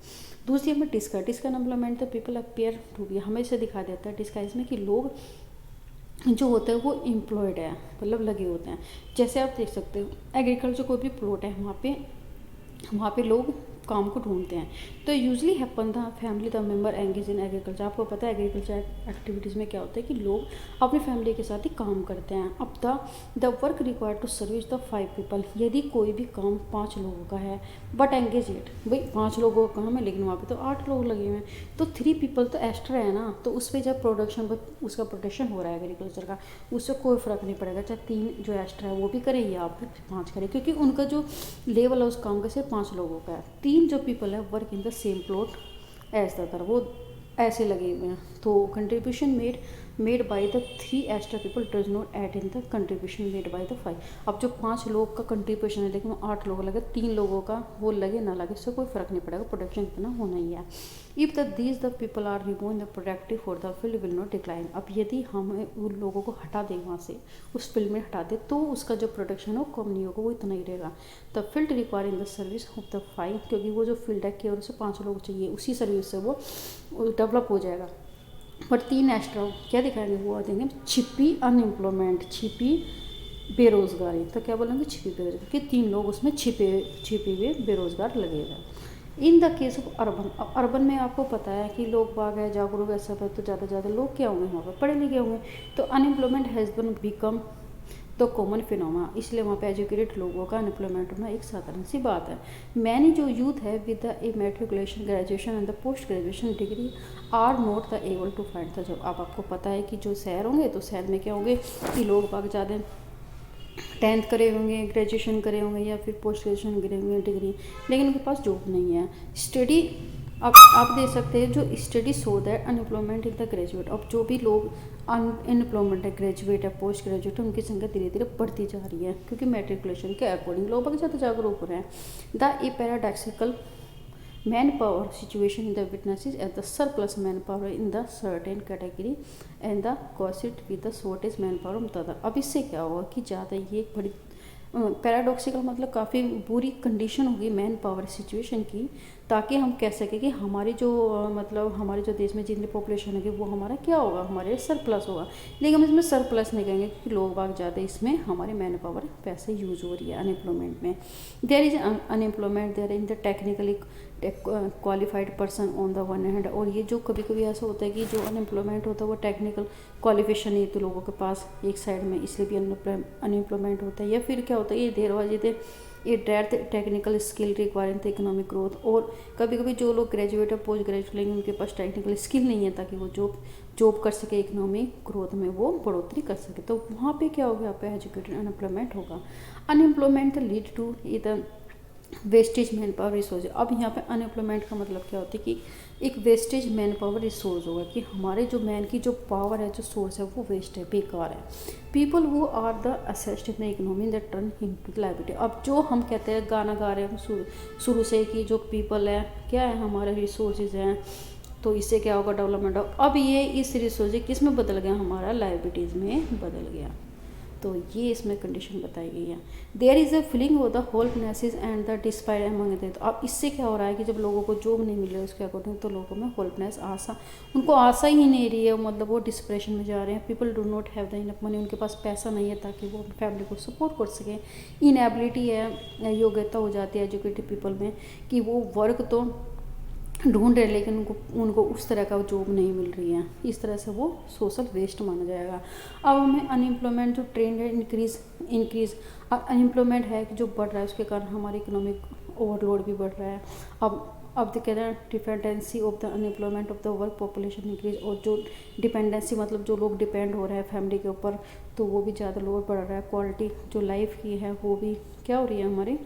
दूसरी हमें disguise employment the people appear to be, हमेशा दिखा देता है डिस्गाइज में कि लोग जो होता है वो एम्प्लॉयड है, मतलब लगे होते हैं। जैसे आप देख सकते हो एग्रीकल्चर कोई भी प्लॉट है, वहाँ पे लोग काम को ढूंढते हैं। तो usually happen the family the member engage in agriculture. आपको पता है एग्रीकल्चर एक्टिविटीज़ में क्या होता है कि लोग अपनी फैमिली के साथ ही काम करते हैं। अब the work required to service the 5 people. यदि कोई भी काम 5 लोगों का है बट एंगेज 8, भाई 5 लोगों का काम है लेकिन वहाँ पे तो 8 लोग लगे हुए हैं, तो 3 पीपल तो एक्स्ट्रा है ना। तो उस पर जब उसका प्रोडक्शन हो रहा है एग्रीकल्चर का, उससे कोई फ़र्क नहीं पड़ेगा चाहे 3 जो एक्स्ट्रा है वो भी करें या आप 5 करें, क्योंकि उनका जो लेवल है उस काम का सिर्फ 5 लोगों का है। 3 जो पीपल है work in the same plot as the other, वो ऐसे लगे हुए हैं। तो contribution made by the 3 extra people does not add in the contribution made by the 5। अब जो 5 लोग का कंट्रीब्यूशन है लेकिन 8 लोग लगे, 3 लोगों का वो लगे ना लगे, इससे कोई फर्क नहीं पड़ेगा, प्रोडक्शन इतना होना ही है। If the people are remove the productive for the field will not decline. अब यदि हम उन लोगों को हटा दें वहाँ से, उस फील्ड में हटा दें, तो उसका जो प्रोडक्शन है वो कम नहीं होगा, वो इतना ही रहेगा। The field require in the service of the 5, क्योंकि वो जो फील्ड है केवल उसे 5 लोग चाहिए, उसी सर्विस से वो डेवलप हो जाएगा। बट 3 एक्स्ट्रा क्या दिखाएंगे, वो देंगे छिपी अनएम्प्लॉयमेंट, छिपी बेरोज़गारी। तो क्या बोलेंगे, छिपी बेरोजगारी, कि 3 लोग उसमें छिपे हुए बेरोज़गार लगे हुए। इन द केस ऑफ अर्बन, अब अर्बन में आपको पता है कि लोग बाग है, जागरूक है, सब है, तो ज़्यादा लोग क्या होंगे वहाँ पर, पढ़े लिखे होंगे। तो unemployment has been become the common phenomena, इसलिए वहाँ पे एजुकेटेड लोगों का अनएम्प्लॉयमेंट होना एक साधारण सी बात है। मैंने जो यूथ है with the a matriculation, graduation and the post graduation degree are not the able to find the job. अब आपको पता है कि जो शहर होंगे तो शहर में क्या होंगे कि लोग बाग ज़्यादा 10th करे होंगे, ग्रेजुएशन करे होंगे या फिर पोस्ट ग्रेजुएशन करे होंगे डिग्री, लेकिन उनके पास जॉब नहीं है। स्टडी आप देख सकते हैं जो study show that unemployment in the graduate. अब जो भी लोग अनएम्प्लॉयमेंट है, ग्रेजुएट है, पोस्ट ग्रेजुएट है, उनकी संख्या धीरे धीरे बढ़ती जा रही है, क्योंकि मेट्रिकुलेशन के अकॉर्डिंग लोग बहुत ज़्यादा जागरूक हो रहे हैं। The a paradoxical man power situation in the witnesses at the surplus man power in the certain category and the coexist with the shortage man power मुतदा। अब इससे क्या होगा कि ज़्यादा ये एक बड़ी पैराडॉक्सिकल मतलब काफ़ी बुरी कंडीशन होगी मैन पावर सिचुएशन की, ताकि हम कह सकें कि हमारी जो मतलब हमारे जो देश में जितनी पॉपुलेशन होगी वो हमारा क्या होगा, हमारे सरप्लस होगा। लेकिन हम इसमें सरप्लस नहीं कहेंगे क्योंकि लोग बाग ज़्यादा इसमें हमारी मैन पावर पैसे यूज़ हो रही है अनएम्प्लॉयमेंट में। There is unemployment there in the technically qualified person on the one hand. और ये जो कभी कभी ऐसा होता है कि जो अनएम्प्लॉयमेंट होता है वो टेक्निकल क्वालिफिकेशन नहीं तो लोगों के पास एक साइड में, इसलिए भी अनएम्प्लॉयमेंट होता है। या फिर क्या होता है, ये देर वाजी थे ये death technical skill requiring the economic growth. और कभी कभी जो लोग ग्रेजुएट और पोस्ट ग्रेजुएट लेंगे उनके पास टेक्निकल स्किल नहीं है ताकि वो जॉब कर सके, इकोनॉमिक ग्रोथ में वो बढ़ोतरी कर सके। तो वहाँ पे क्या होगा, यहाँ पे एजुकेटेड अनएम्प्लॉयमेंट होगा। अनएम्प्लॉयमेंट लीड टू इधर वेस्टेज मैन पावर रिसोर्स। अब यहाँ पे अनएम्प्लॉयमेंट का मतलब क्या होता है कि एक वेस्टेज मैन पावर रिसोर्स होगा कि हमारे जो मैन की जो पावर है, जो सोर्स है वो वेस्ट है, बेकार है। People who are the asset in the economy that turn into liability. अब जो हम कहते हैं गाना गा रहे हैं शुरू से कि जो पीपल है क्या है, हमारे रिसोर्सेज हैं, तो इससे क्या होगा, डेवलपमेंट होगा। अब ये इस रिसोर्स किस में बदल गया, हमारा लायबिलिटीज़ में बदल गया। तो ये इसमें कंडीशन बताई गई है। There is a feeling of the helplessness and the despair among them. तो अब इससे क्या हो रहा है कि जब लोगों को जॉब नहीं मिल रही है उसके अकॉर्डिंग, तो लोगों में होल्पनेस उनको आशा ही नहीं रही है, मतलब वो डिस्प्रेशन में जा रहे हैं। People do not have the enough money, उनके पास पैसा नहीं है ताकि वो अपनी फैमिली को सपोर्ट कर सकें। इनएबिलिटी है, योग्यता हो जाती है एजुकेटेड पीपल में कि वो वर्क तो ढूंढ रहे लेकिन उनको उस तरह का जॉब नहीं मिल रही है। इस तरह से वो सोशल वेस्ट माना जाएगा। अब हमें अनएम्प्लॉयमेंट जो ट्रेंड है इंक्रीज अनएम्प्लॉयमेंट है कि जो बढ़ रहा है उसके कारण हमारी इकोनॉमिक ओवरलोड भी बढ़ रहा है। अब तो कह रहे हैं dependency of the unemployment of the work population increase. और जो डिपेंडेंसी मतलब जो लोग डिपेंड हो रहे हैं फैमिली के ऊपर, तो वो भी ज़्यादा लोड बढ़ रहा है। क्वालिटी जो लाइफ की है वो भी क्या हो रही है हमारी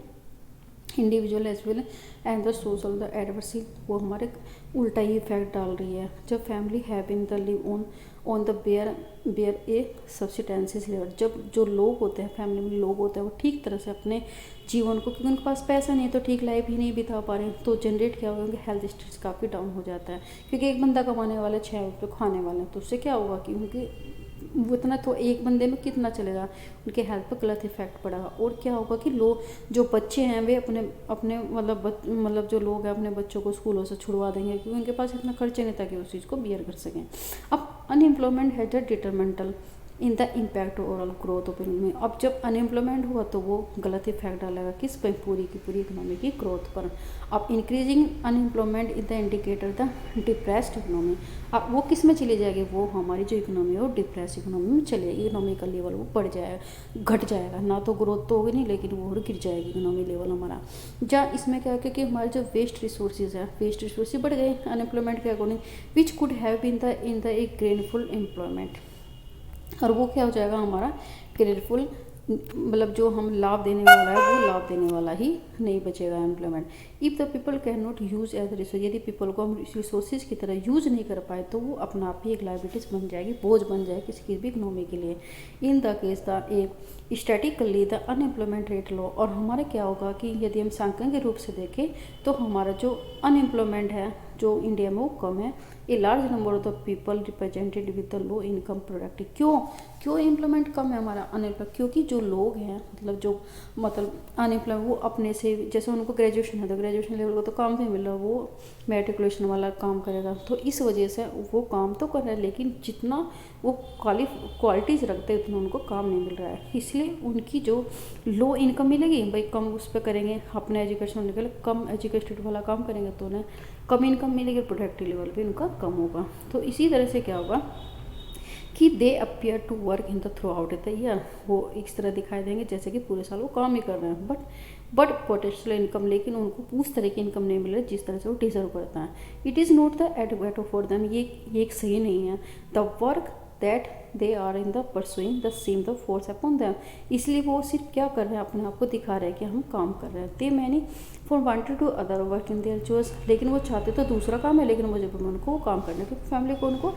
individual as well and the social the adverse, वो हमारे उल्टा ही इफेक्ट डाल रही है। जब family have in the live on the bare a subsistence level, जब जो लोग होते हैं फैमिली में लोग होते हैं वो ठीक तरह से अपने जीवन को, क्योंकि उनके पास पैसा नहीं है तो ठीक लाइफ ही नहीं बिता पा रहे, तो जनरेट क्या होगा, उनके हेल्थ स्टेटस काफ़ी डाउन हो जाता है। क्योंकि एक बंदा कमाने वाला 6 रुपये खाने वाले हैं, तो उससे क्या होगा कि उनकी वो इतना तो एक बंदे में कितना चलेगा, उनके हेल्थ पर गलत इफेक्ट पड़ेगा। और क्या होगा कि लोग जो बच्चे हैं वे अपने मतलब जो लोग हैं अपने बच्चों को स्कूलों से छुड़वा देंगे क्योंकि उनके पास इतना खर्चे नहीं ताकि उस चीज़ को बियर कर सकें। अब अनएम्प्लॉयमेंट है जो detrimental in the impact overall growth of economy. अब जब अनएम्प्लॉयमेंट हुआ तो वो गलत इफेक्ट डालेगा किस पर, पूरी की पूरी इकोनॉमी की ग्रोथ पर। अब increasing unemployment in the indicator the depressed economy. अब वो किस में चली जाएगी, वो हमारी जो इकोनॉमी है वो डिप्रेस इकोनॉमी में चलेगी। इकोनॉमी का लेवल वो बढ़ जाएगा, घट जाएगा, ना तो ग्रोथ तो होगी नहीं लेकिन वो और गिर जाएगी इकोनॉमी लेवल हमारा। जहाँ इसमें क्या है, क्योंकि हमारे जो वेस्ट रिसोर्सेज है, वेस्ट रिसोर्सेज बढ़ गए अनएम्प्लॉयमेंट के according, which could have been in the एक ग्रेनफुल एम्प्लॉयमेंट। और वो क्या हो जाएगा हमारा ग्रेटफुल, मतलब जो हम लाभ देने वाला है वो लाभ देने वाला ही नहीं बचेगा employment. If the people can not use as resource, यदि पीपल को हम रिसोर्सेज की तरह यूज़ नहीं कर पाए तो वो अपना आप ही एक लाइबिलिटीज़ बन जाएगी, बोझ बन जाएगी किसी की भी इकोनॉमी के लिए। इन द केस द एक स्टैटिकली द अनएम्प्लॉयमेंट रेट लो। और हमारा क्या होगा कि यदि हम सांख्यिक के रूप से देखें तो हमारा जो अनएम्प्लॉयमेंट है जो इंडिया में वो कम है। A large number of the people represented with the low income productive. क्यों एम्प्लॉयमेंट कम है हमारा अनएम्प्लॉय, क्योंकि जो लोग हैं मतलब अनएम्प्लॉय वो अपने से, जैसे उनको ग्रेजुएशन है तो ग्रेजुएशन लेवल को तो काम नहीं मिल रहा, वो मैट्रिकुलेशन वाला काम करेगा, तो इस वजह से वो काम तो कर रहा है लेकिन जितना वो क्वालिटीज़ रखते हैं उतना उनको काम नहीं मिल रहा है। इसलिए उनकी जो लो इनकम मिलेगी भाई, कम उस पर करेंगे अपने एजुकेशन होने के लिए, कम एजुकेटेड वाला काम करेंगे तो उन्हें कम इनकम मिलेगी, प्रोडक्टिव लेवल भी उनका कम होगा। तो इसी तरह से क्या होगा कि they appear to work in the throughout the year, वो इस तरह दिखाई देंगे जैसे कि पूरे साल वो काम ही कर रहे हैं, बट पोटेंशियल इनकम, लेकिन उनको उस तरह की इनकम नहीं मिल रही जिस तरह से वो डिजर्व करता है। It is not the educate for them, ये एक सही नहीं है। The work that they are in the pursuing the same the force upon them, इसलिए वो सिर्फ क्या कर रहे हैं, अपने आप को दिखा रहे हैं कि हम काम कर रहे हैं। They many for wanted to other work in their choice, लेकिन वो चाहते तो दूसरा काम है लेकिन मुझे उनको वो काम करना है क्योंकि फैमिली को उनको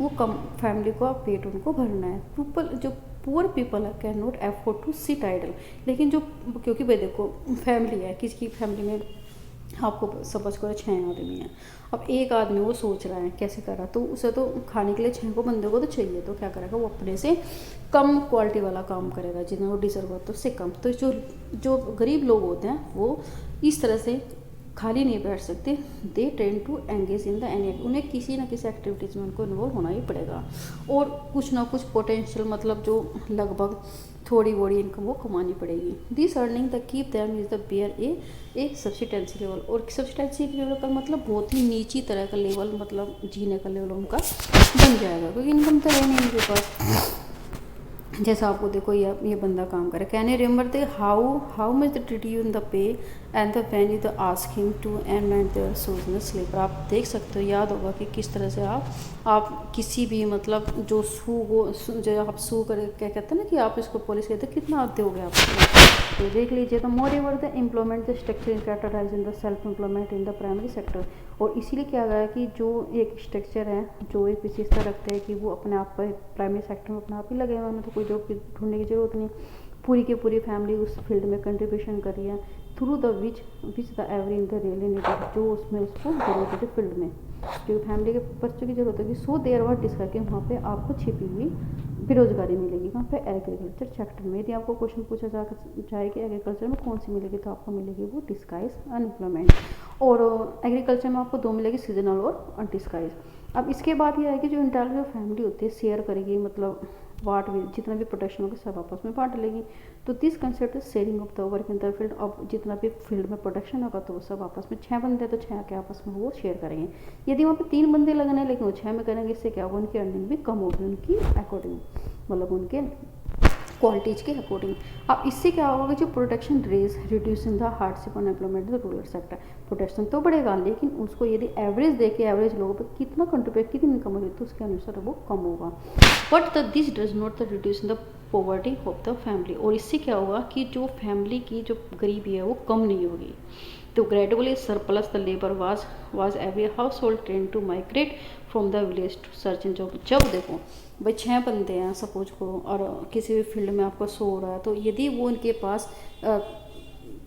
वो कम फैमिली को पेट उनको भरना है। पीपल जो पुअर पीपल है can not afford to sit idle, लेकिन जो क्योंकि भाई देखो फैमिली है, किसकी फैमिली में आपको सपोज करो 6 आदमी हैं, अब एक आदमी वो सोच रहा है कैसे कर रहा है, तो उसे तो खाने के लिए 6 को बंदे को तो चाहिए, तो क्या करेगा वो अपने से कम क्वालिटी वाला काम करेगा जितना वो डिज़र्व होता है उससे कम। तो जो जो गरीब लोग होते हैं वो इस तरह से खाली नहीं बैठ सकते, they tend to engage in the any, उन्हें किसी ना किसी एक्टिविटीज़ में उनको इन्वॉल्व होना ही पड़ेगा और कुछ ना कुछ पोटेंशियल मतलब जो लगभग थोड़ी बड़ी इनकम वो कमानी पड़ेगी। This earning the keep them is the bare a subsistence level, और सब्सिटेंसी लेवल का मतलब बहुत ही नीची तरह का लेवल, मतलब जीने का लेवल उनका बन जाएगा, क्योंकि इनकम तो है नहीं उनके पास। जैसा आपको देखो ये बंदा काम करे, can you remember the how much the did you in the pay and the when you the ask him to and the shoes in the slipper. आप देख सकते हो, याद होगा कि किस तरह से आप किसी भी मतलब जो शू को जो आप शू कर क्या कहते हैं ना कि आप इसको पॉलिश कहते हैं, कितना आप दोगे आप, तो देख लीजिए। तो moreover the employment the structure in categorize in the self employment in the primary sector, और इसीलिए क्या गया कि जो एक स्ट्रक्चर है जो एक विशेषता रखते हैं कि वो अपने आप पर प्राइमरी सेक्टर में अपने आप ही लगे हुए हैं, तो कोई जॉब ढूंढने की जरूरत नहीं, पूरी की पूरी फैमिली उस फील्ड में कंट्रीब्यूशन कर रही है, through the which the every in the really needed, जो उसमें उसको जरूरत है फील्ड में, जो फैमिली के बच्चों की जरूरत होगी, सो देर वाट डिस्कस के वहाँ पे आपको छिपी हुई बेरोजगारी मिलेगी। वहाँ पे एग्रीकल्चर सेक्टर में, यदि आपको क्वेश्चन पूछा जाए कि एग्रीकल्चर में कौन सी मिलेगी, तो आपको मिलेगी वो डिस्गाइज अनएम्प्लॉयमेंट, और एग्रीकल्चर में आपको 2 मिलेगी, सीजनल और अनडिस्गाइज। अब इसके बाद ये है कि जो इंटायर जो फैमिली होती है शेयर करेगी, मतलब वाट भी जितना भी प्रोडक्शन होगा सब आपस में बांट लेगी, तो this concept sharing of the work in the field. अब जितना भी फील्ड में प्रोडक्शन होगा तो वो सब आपस में 6 बंदे तो 6 के आपस में वो शेयर करेंगे। यदि वहाँ पे 3 बंदे लगने हैं लेकिन वो 6 में करेंगे, इससे क्या होगा उनकी अर्निंग भी कम होगी उनकी अकॉर्डिंग, मतलब उनके क्वालिटीज के अकॉर्डिंग। अब इससे क्या होगा कि जो production raise reduce in the hardship unemployment the rural sector, production तो बढ़ेगा लेकिन उसको यदि एवरेज देके एवरेज लोगों पर कितना कंट्रीब्यूट कितनी इनकम होगी तो उसके अनुसार वो कम होगा, but the this does not the reduce in the poverty of the family, और इससे क्या होगा कि जो फैमिली की जो गरीबी है वो कम नहीं होगी। तो gradually surplus the labour was every household train to migrate from the village to search in job. जब देखो भाई 6 बंदे हैं सपोज करो और किसी भी फील्ड में आपको 100 हो रहा है, तो यदि वो उनके पास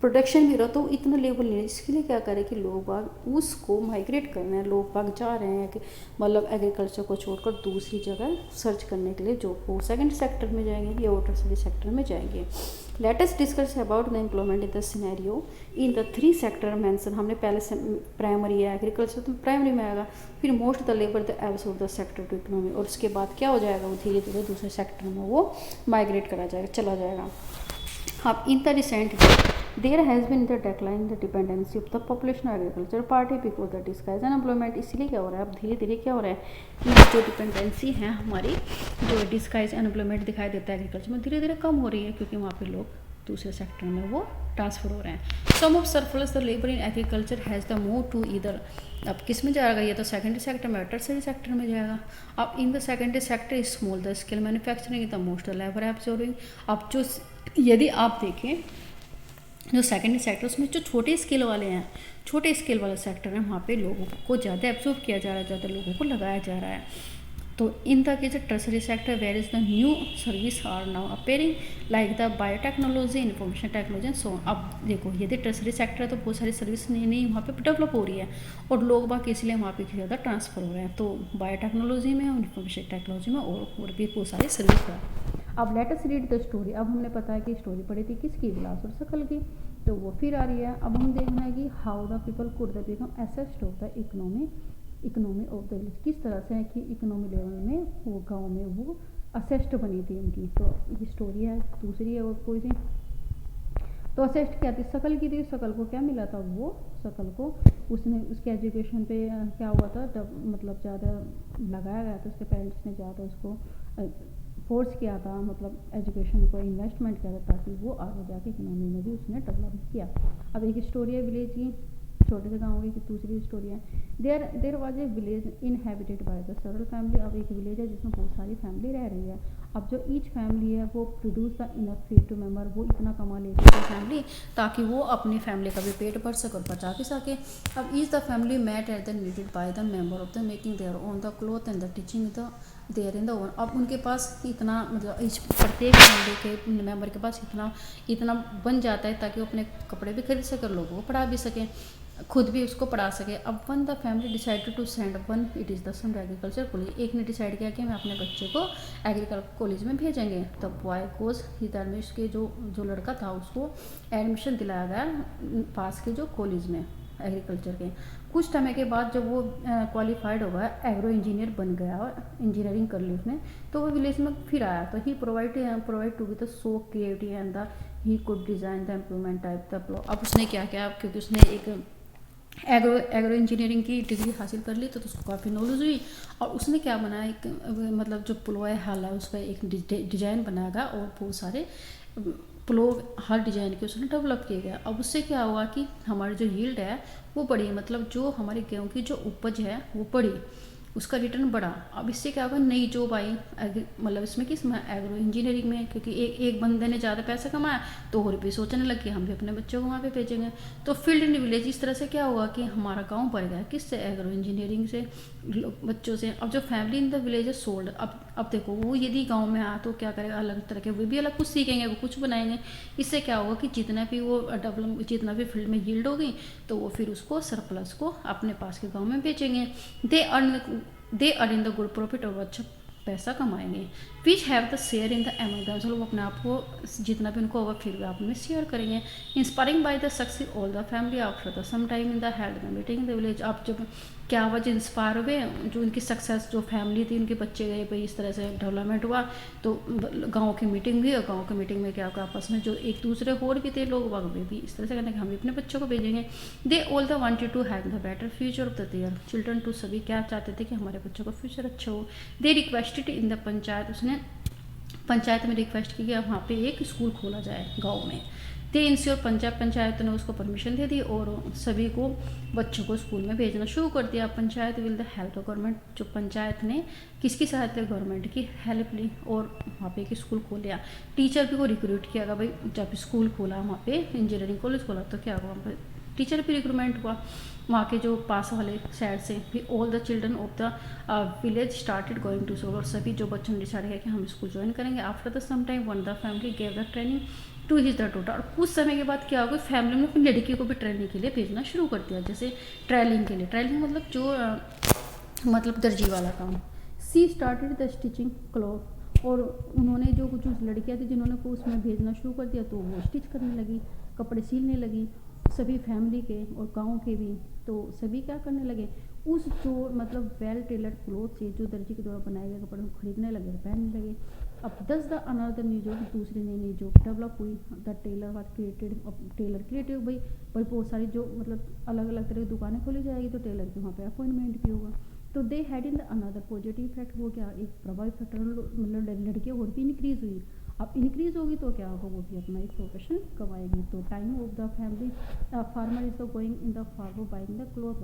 प्रोडक्शन भी रहा तो इतना लेवल नहीं है, इसके लिए क्या करें कि लोग बाग उसको माइग्रेट करना है, लोग बाग जा रहे हैं कि मतलब एग्रीकल्चर को छोड़कर दूसरी जगह सर्च करने के लिए जॉब को सेकंड सेक्टर में जाएंगे या टर्शरी सेक्टर में जाएंगे। Let us discuss about the employment in the scenario in the 3 sector mention. हमने पहले से प्राइमरी है एग्रीकल्चर तो प्राइमरी में आएगा, फिर most the labour the avails of the sector to economy, और उसके बाद क्या हो जाएगा वो धीरे धीरे दूसरे सेक्टर में वो माइग्रेट करा जाएगा चला जाएगा। अब in the recent there has been the decline the dependency of the population agriculture party before the disguise unemployment. इसीलिए क्या हो रहा है अब धीरे धीरे क्या हो रहा है कि जो डिपेंडेंसी है हमारी जो डिस्गाइज अनएम्प्लॉयमेंट दिखाई देता है एग्रीकल्चर में धीरे धीरे कम हो रही है, क्योंकि वहाँ पे लोग दूसरे सेक्टर में वो ट्रांसफर हो रहे हैं। Some of surplus the labour in agriculture has the move to either, अब किस में जाएगा ये तो सेकेंडरी सेक्टर में टर्शरी सेक्टर में जाएगा। अब in the secondary sector is small the scale manufacturing is the most labour absorbing. अब जो यदि आप देखें जो सेकेंडरी सेक्टर उसमें जो छोटे स्केल वाले हैं, छोटे स्केल वाले सेक्टर हैं वहाँ पे लोगों को ज़्यादा एब्जॉर्ब किया जा रहा है, ज़्यादा लोगों को लगाया जा रहा है। तो in the case tertiary sector where is the new service are now appearing like the biotechnology information technology and so. अब देखो यदि टर्शरी सेक्टर है तो बहुत सारी सर्विस नई नई वहाँ पे डेवलप हो रही है और लोग बाकी इसलिए वहाँ पे ज़्यादा ट्रांसफ़र हो रहे हैं, तो बायोटेक्नोलॉजी में और इंफॉर्मेशन टेक्नोलॉजी में और भी बहुत सारी सर्विस है। अब let us read the story. अब हमने पता है कि स्टोरी पढ़ी थी किसकी, विलास और सकल की, तो वो फिर आ रही है। अब हम देखना है कि how the people could the become asset of the economy of the village, किस तरह से है कि इकोनॉमी लेवल में वो गांव में वो असेस्ट बनी थी उनकी। तो ये स्टोरी है दूसरी है और कोई सी, तो असेस्ट क्या थी सकल की थी। सकल को क्या मिला था, वो सकल को उसने उसके एजुकेशन पे क्या हुआ था मतलब ज़्यादा लगाया गया था, उसके पेरेंट्स ने ज़्यादा उसको फोर्स किया था, मतलब एजुकेशन को इन्वेस्टमेंट किया था ताकि वो आगे जाके इकोनॉमी में भी उसने डेवलप किया। अब एक स्टोरी है विलेज की, छोटे से गाँव की, दूसरी स्टोरी है there was a village inhabited by the several family. अब एक विलेज है जिसमें बहुत सारी फैमिली रह रही है। अब जो ईच फैमिली है वो produce the enough feed to member, वो इतना कमा लेती है फैमिली ताकि वो अपनी फैमिली का भी पेट भर सके और बचा भी सके। अब each the family met at the needed by the member of the making their own the cloth and the teaching the their in the oven. अब उनके पास इतना मतलब इस प्रत्येक फैमिली के मेंबर के पास इतना बन जाता है ताकि वो अपने कपड़े भी खरीद सके और लोगों को पढ़ा भी सकें। खुद भी उसको पढ़ा सके। अब one the family decided to send one it is the some agriculture college, एक ने डिसाइड किया कि हम अपने बच्चे को एग्रीकल्चर कॉलेज में भेजेंगे। तब बॉय कोस ही में उसके जो लड़का था उसको एडमिशन दिलाया गया पास के जो कॉलेज में एग्रीकल्चर के। कुछ समय के बाद जब वो क्वालिफाइड हो गया, एग्रो इंजीनियर बन गया और इंजीनियरिंग कर ली उसने, तो वो विलेज में फिर आया। तो he provide to be the so creative and the he could design the improvement type the plough. अब उसने क्या किया, क्योंकि उसने एक एग्रो इंजीनियरिंग की डिग्री हासिल कर ली तो उसको काफ़ी नॉलेज हुई, और उसने क्या बनाया, एक मतलब जो प्लोय हल है उसका एक डिज़ाइन बनाया गया और बहुत सारे प्लो हर डिज़ाइन के उसने डेवलप किया गया। अब उससे क्या हुआ कि हमारी जो यील्ड है वो बढ़ी, मतलब जो हमारे गेहूँ की जो उपज है वो बढ़ी, उसका रिटर्न बढ़ा। अब इससे क्या होगा, नई जॉब आई मतलब इसमें किस में, एग्रो इंजीनियरिंग में, क्योंकि एक बंदे ने ज़्यादा पैसा कमाया तो और भी सोचने लगे हम भी अपने बच्चों को वहाँ पे भेजेंगे। तो फील्ड इन विलेज इस तरह से क्या हुआ कि हमारा गांव बढ़ गया, किससे, एग्रो इंजीनियरिंग से, बच्चों से। अब जो फैमिली इन द विलेज है सोल्ड, अब देखो वो यदि गाँव में आया तो क्या करेगा, अलग तरह के वो भी अलग कुछ सीखेंगे, वो कुछ बनाएंगे। इससे क्या होगा कि जितना भी वो डेवलप, जितना भी फील्ड में यील्ड होगी तो वो फिर उसको सरप्लस को अपने पास के गाँव में बेचेंगे। They earn in the good profit, और अच्छा पैसा कमाएंगे। Which have the share in the emergence, वो अपने आप को जितना भी उनको होगा फिर भी आप में शेयर करेंगे। Inspiring by the success all the family after the some time in the held the meeting the village. आप जब क्या हुआ, जो इंस्पायर हुए, जो उनकी सक्सेस, जो फैमिली थी उनके बच्चे गए भाई, इस तरह से डेवलपमेंट हुआ, तो गाँव की मीटिंग हुई, और गाँव की मीटिंग में क्या होगा, आपस में जो एक दूसरे और भी थे लोग वहाँ पे भी इस तरह से करने कि हम भी अपने बच्चों को भेजेंगे। They all the wanted to have the better future of the their children too, सभी क्या चाहते थे कि हमारे बच्चों का फ्यूचर अच्छा हो। They requested in the panchayat, उसने पंचायत में रिक्वेस्ट की कि वहाँ पे एक स्कूल खोला जाए गांव में। दे इंश्योर, पंचायत ने उसको परमिशन दे दी और सभी को बच्चों को स्कूल में भेजना शुरू कर दिया। Panchayat will the help government, जो पंचायत ने किसकी सहायता, गवर्नमेंट की हेल्प ली और वहाँ पे एक स्कूल खोल लिया। टीचर भी को रिक्रूट किया गया, भाई जब स्कूल खोला वहाँ पे इंजीनियरिंग कॉलेज खोला तो क्या हुआ, वहाँ पर टीचर भी रिक्रूटमेंट हुआ वहाँ के जो पास वाले साइड से भी। All the children of the village started going to school, और सभी जो बच्चों ने डिसाइड किया कि हम स्कूल ज्वाइन करेंगे। After the some time one the family gave the training to his the daughter, और कुछ समय के बाद क्या होगा, फैमिली ने अपनी लड़की को भी ट्रेनिंग के लिए भेजना शुरू कर दिया, जैसे ट्रेलिंग के लिए। ट्रेलिंग मतलब जो मतलब दर्जी वाला काम। सी स्टार्टेड द स्टिचिंग क्लॉथ, और उन्होंने जो कुछ लड़कियाँ थी जिन्होंने को उसमें भेजना शुरू कर दिया तो वो स्टिच करने लगी, कपड़े सिलने लगी, सभी फैमिली के और गांव के भी। तो सभी क्या करने लगे, उस जो मतलब वेल टेलर्ड क्लोथ से जो दर्जी के द्वारा बनाए गए कपड़े को खरीदने लगे, पहनने लगे। अब 10 द अनदर न्यू जॉब, दूसरी नई जॉब डेवलप हुई। The tailor was created, tailor creative, भाई बहुत सारी जो मतलब अलग अलग तरह की दुकानें खोली जाएगी तो टेलर के वहाँ पे अपॉइंटमेंट भी होगा। तो they had in the another positive effect, वो क्या एक प्रभावी फैक्टर, मतलब लड़कियाँ और भी इंक्रीज हुई। अब इंक्रीज होगी तो क्या होगा, वो भी अपना एक प्रोफेशन कमाएगी। तो time of the family farmer is the going in the farm buying the cloth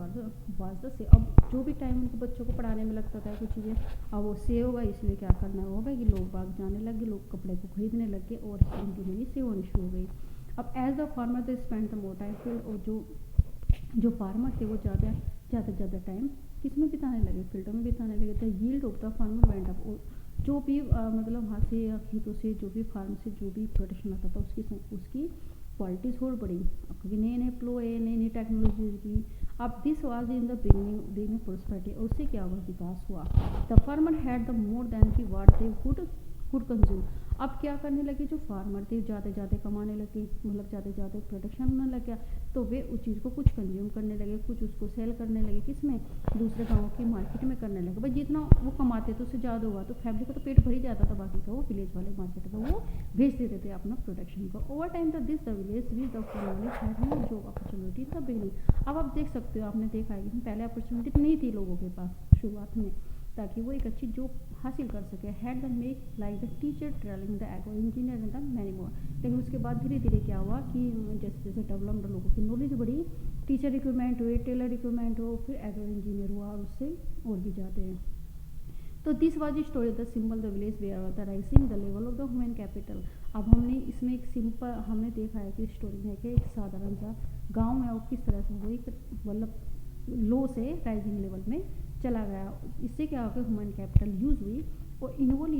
was the से। अब जो भी टाइम उनको बच्चों को पढ़ाने में लगता था कुछ चीज़ें, अब वो से होगा, इसलिए क्या करना होगा कि लोग बाग जाने लगे, लोग कपड़े को खरीदने लगे और उनकी मनी सेव होनी शुरू हो गई। अब as the farmer they spend the more time field, और जो फार्मर थे वो ज़्यादा टाइम किस में बिताने लगे, फील्डों में बिताने लगे। The yield of the farmer went up, जो भी मतलब वहाँ से या खेतों से जो भी फार्म से जो भी प्रोडक्शन आता था उसकी क्वालिटीज़ और बढ़ी, क्योंकि नए प्लोए, नई टेक्नोलॉजीज की। अब this was in the beginning prosperity, और उससे क्या हुआ, विकास हुआ। The farmer had the more than the what they could consume. अब क्या करने लगे, जो फार्मर थे ज़्यादा कमाने लगे, मतलब ज़्यादा प्रोडक्शन होने लग गया, तो वे उस चीज़ को कुछ कंज्यूम करने लगे, कुछ उसको सेल करने लगे, किसमें, दूसरे गाँव की मार्केट में करने लगे। भाई जितना वो कमाते थे उससे ज़्यादा हुआ तो फैमिली को तो पेट भर ही जाता था, बाकी का वो विलेज वाले मार्केट का वो भेज देते थे अपना प्रोडक्शन को। Over time the this the village with the knowledge had no job opportunity the beginning. अब आप देख सकते हो, आपने देखा है कि पहले अपॉर्चुनिटी नहीं थी लोगों के पास शुरुआत में, ताकि वो एक अच्छी जॉब हासिल कर सके। Had the make like the teacher trailing the agro engineer and the many more. लेकिन उसके बाद धीरे धीरे क्या हुआ कि जैसे डेवलपमेंट, लोगों की नॉलेज बढ़ी, टीचर रिक्रूटमेंट हुए, टेलर रिक्रूटमेंट हो, फिर एग्रो इंजीनियर हुआ, और उससे और भी जाते हैं। तो this was story the simple the village where the rising the level of the human capital. अब हमने इसमें एक सिंपल हमने देखा है कि स्टोरी में कि एक साधारण सा गाँव है और किस तरह से वो एक मतलब लो से राइजिंग लेवल में चला गया। इससे क्या होगा, ह्यूमन कैपिटल यूज हुई और involve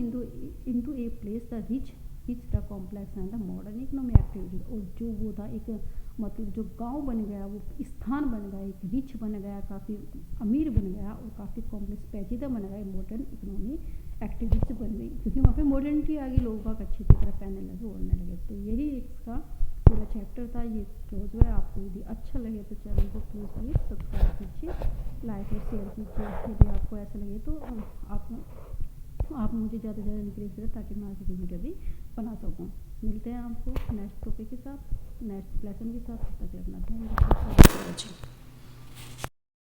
into a place the rich which the complex and the modern economy activities. और जो वो था एक मतलब जो गांव बन गया, वो स्थान बन गया, एक रिच बन गया, काफ़ी अमीर बन गया और काफ़ी कॉम्प्लेक्स पेचीदा बन गया, मॉडर्न इकोनॉमी एक्टिविटीज बन गई, क्योंकि वहाँ पे मॉडर्निटी आ गई, लोग बाग अच्छी तरह पहनने लगे, ओढ़ने लगे। तो यही इसका पूरा चैप्टर था, ये क्लोज हुआ है। आपको यदि अच्छा लगे तो चैनल को प्लीज़ सब्सक्राइब कीजिए, लाइक और शेयर कीजिए। यदि आपको ऐसा लगे तो आप मुझे ज़्यादा से ज़्यादा इंक्रेज करें ताकि मैं आगे की वीडियो भी बना सकूँ। मिलते हैं आपको नेक्स्ट टॉपिक के साथ, नेक्स्ट लेसन के साथ। तब तक अपना ध्यान रखिए।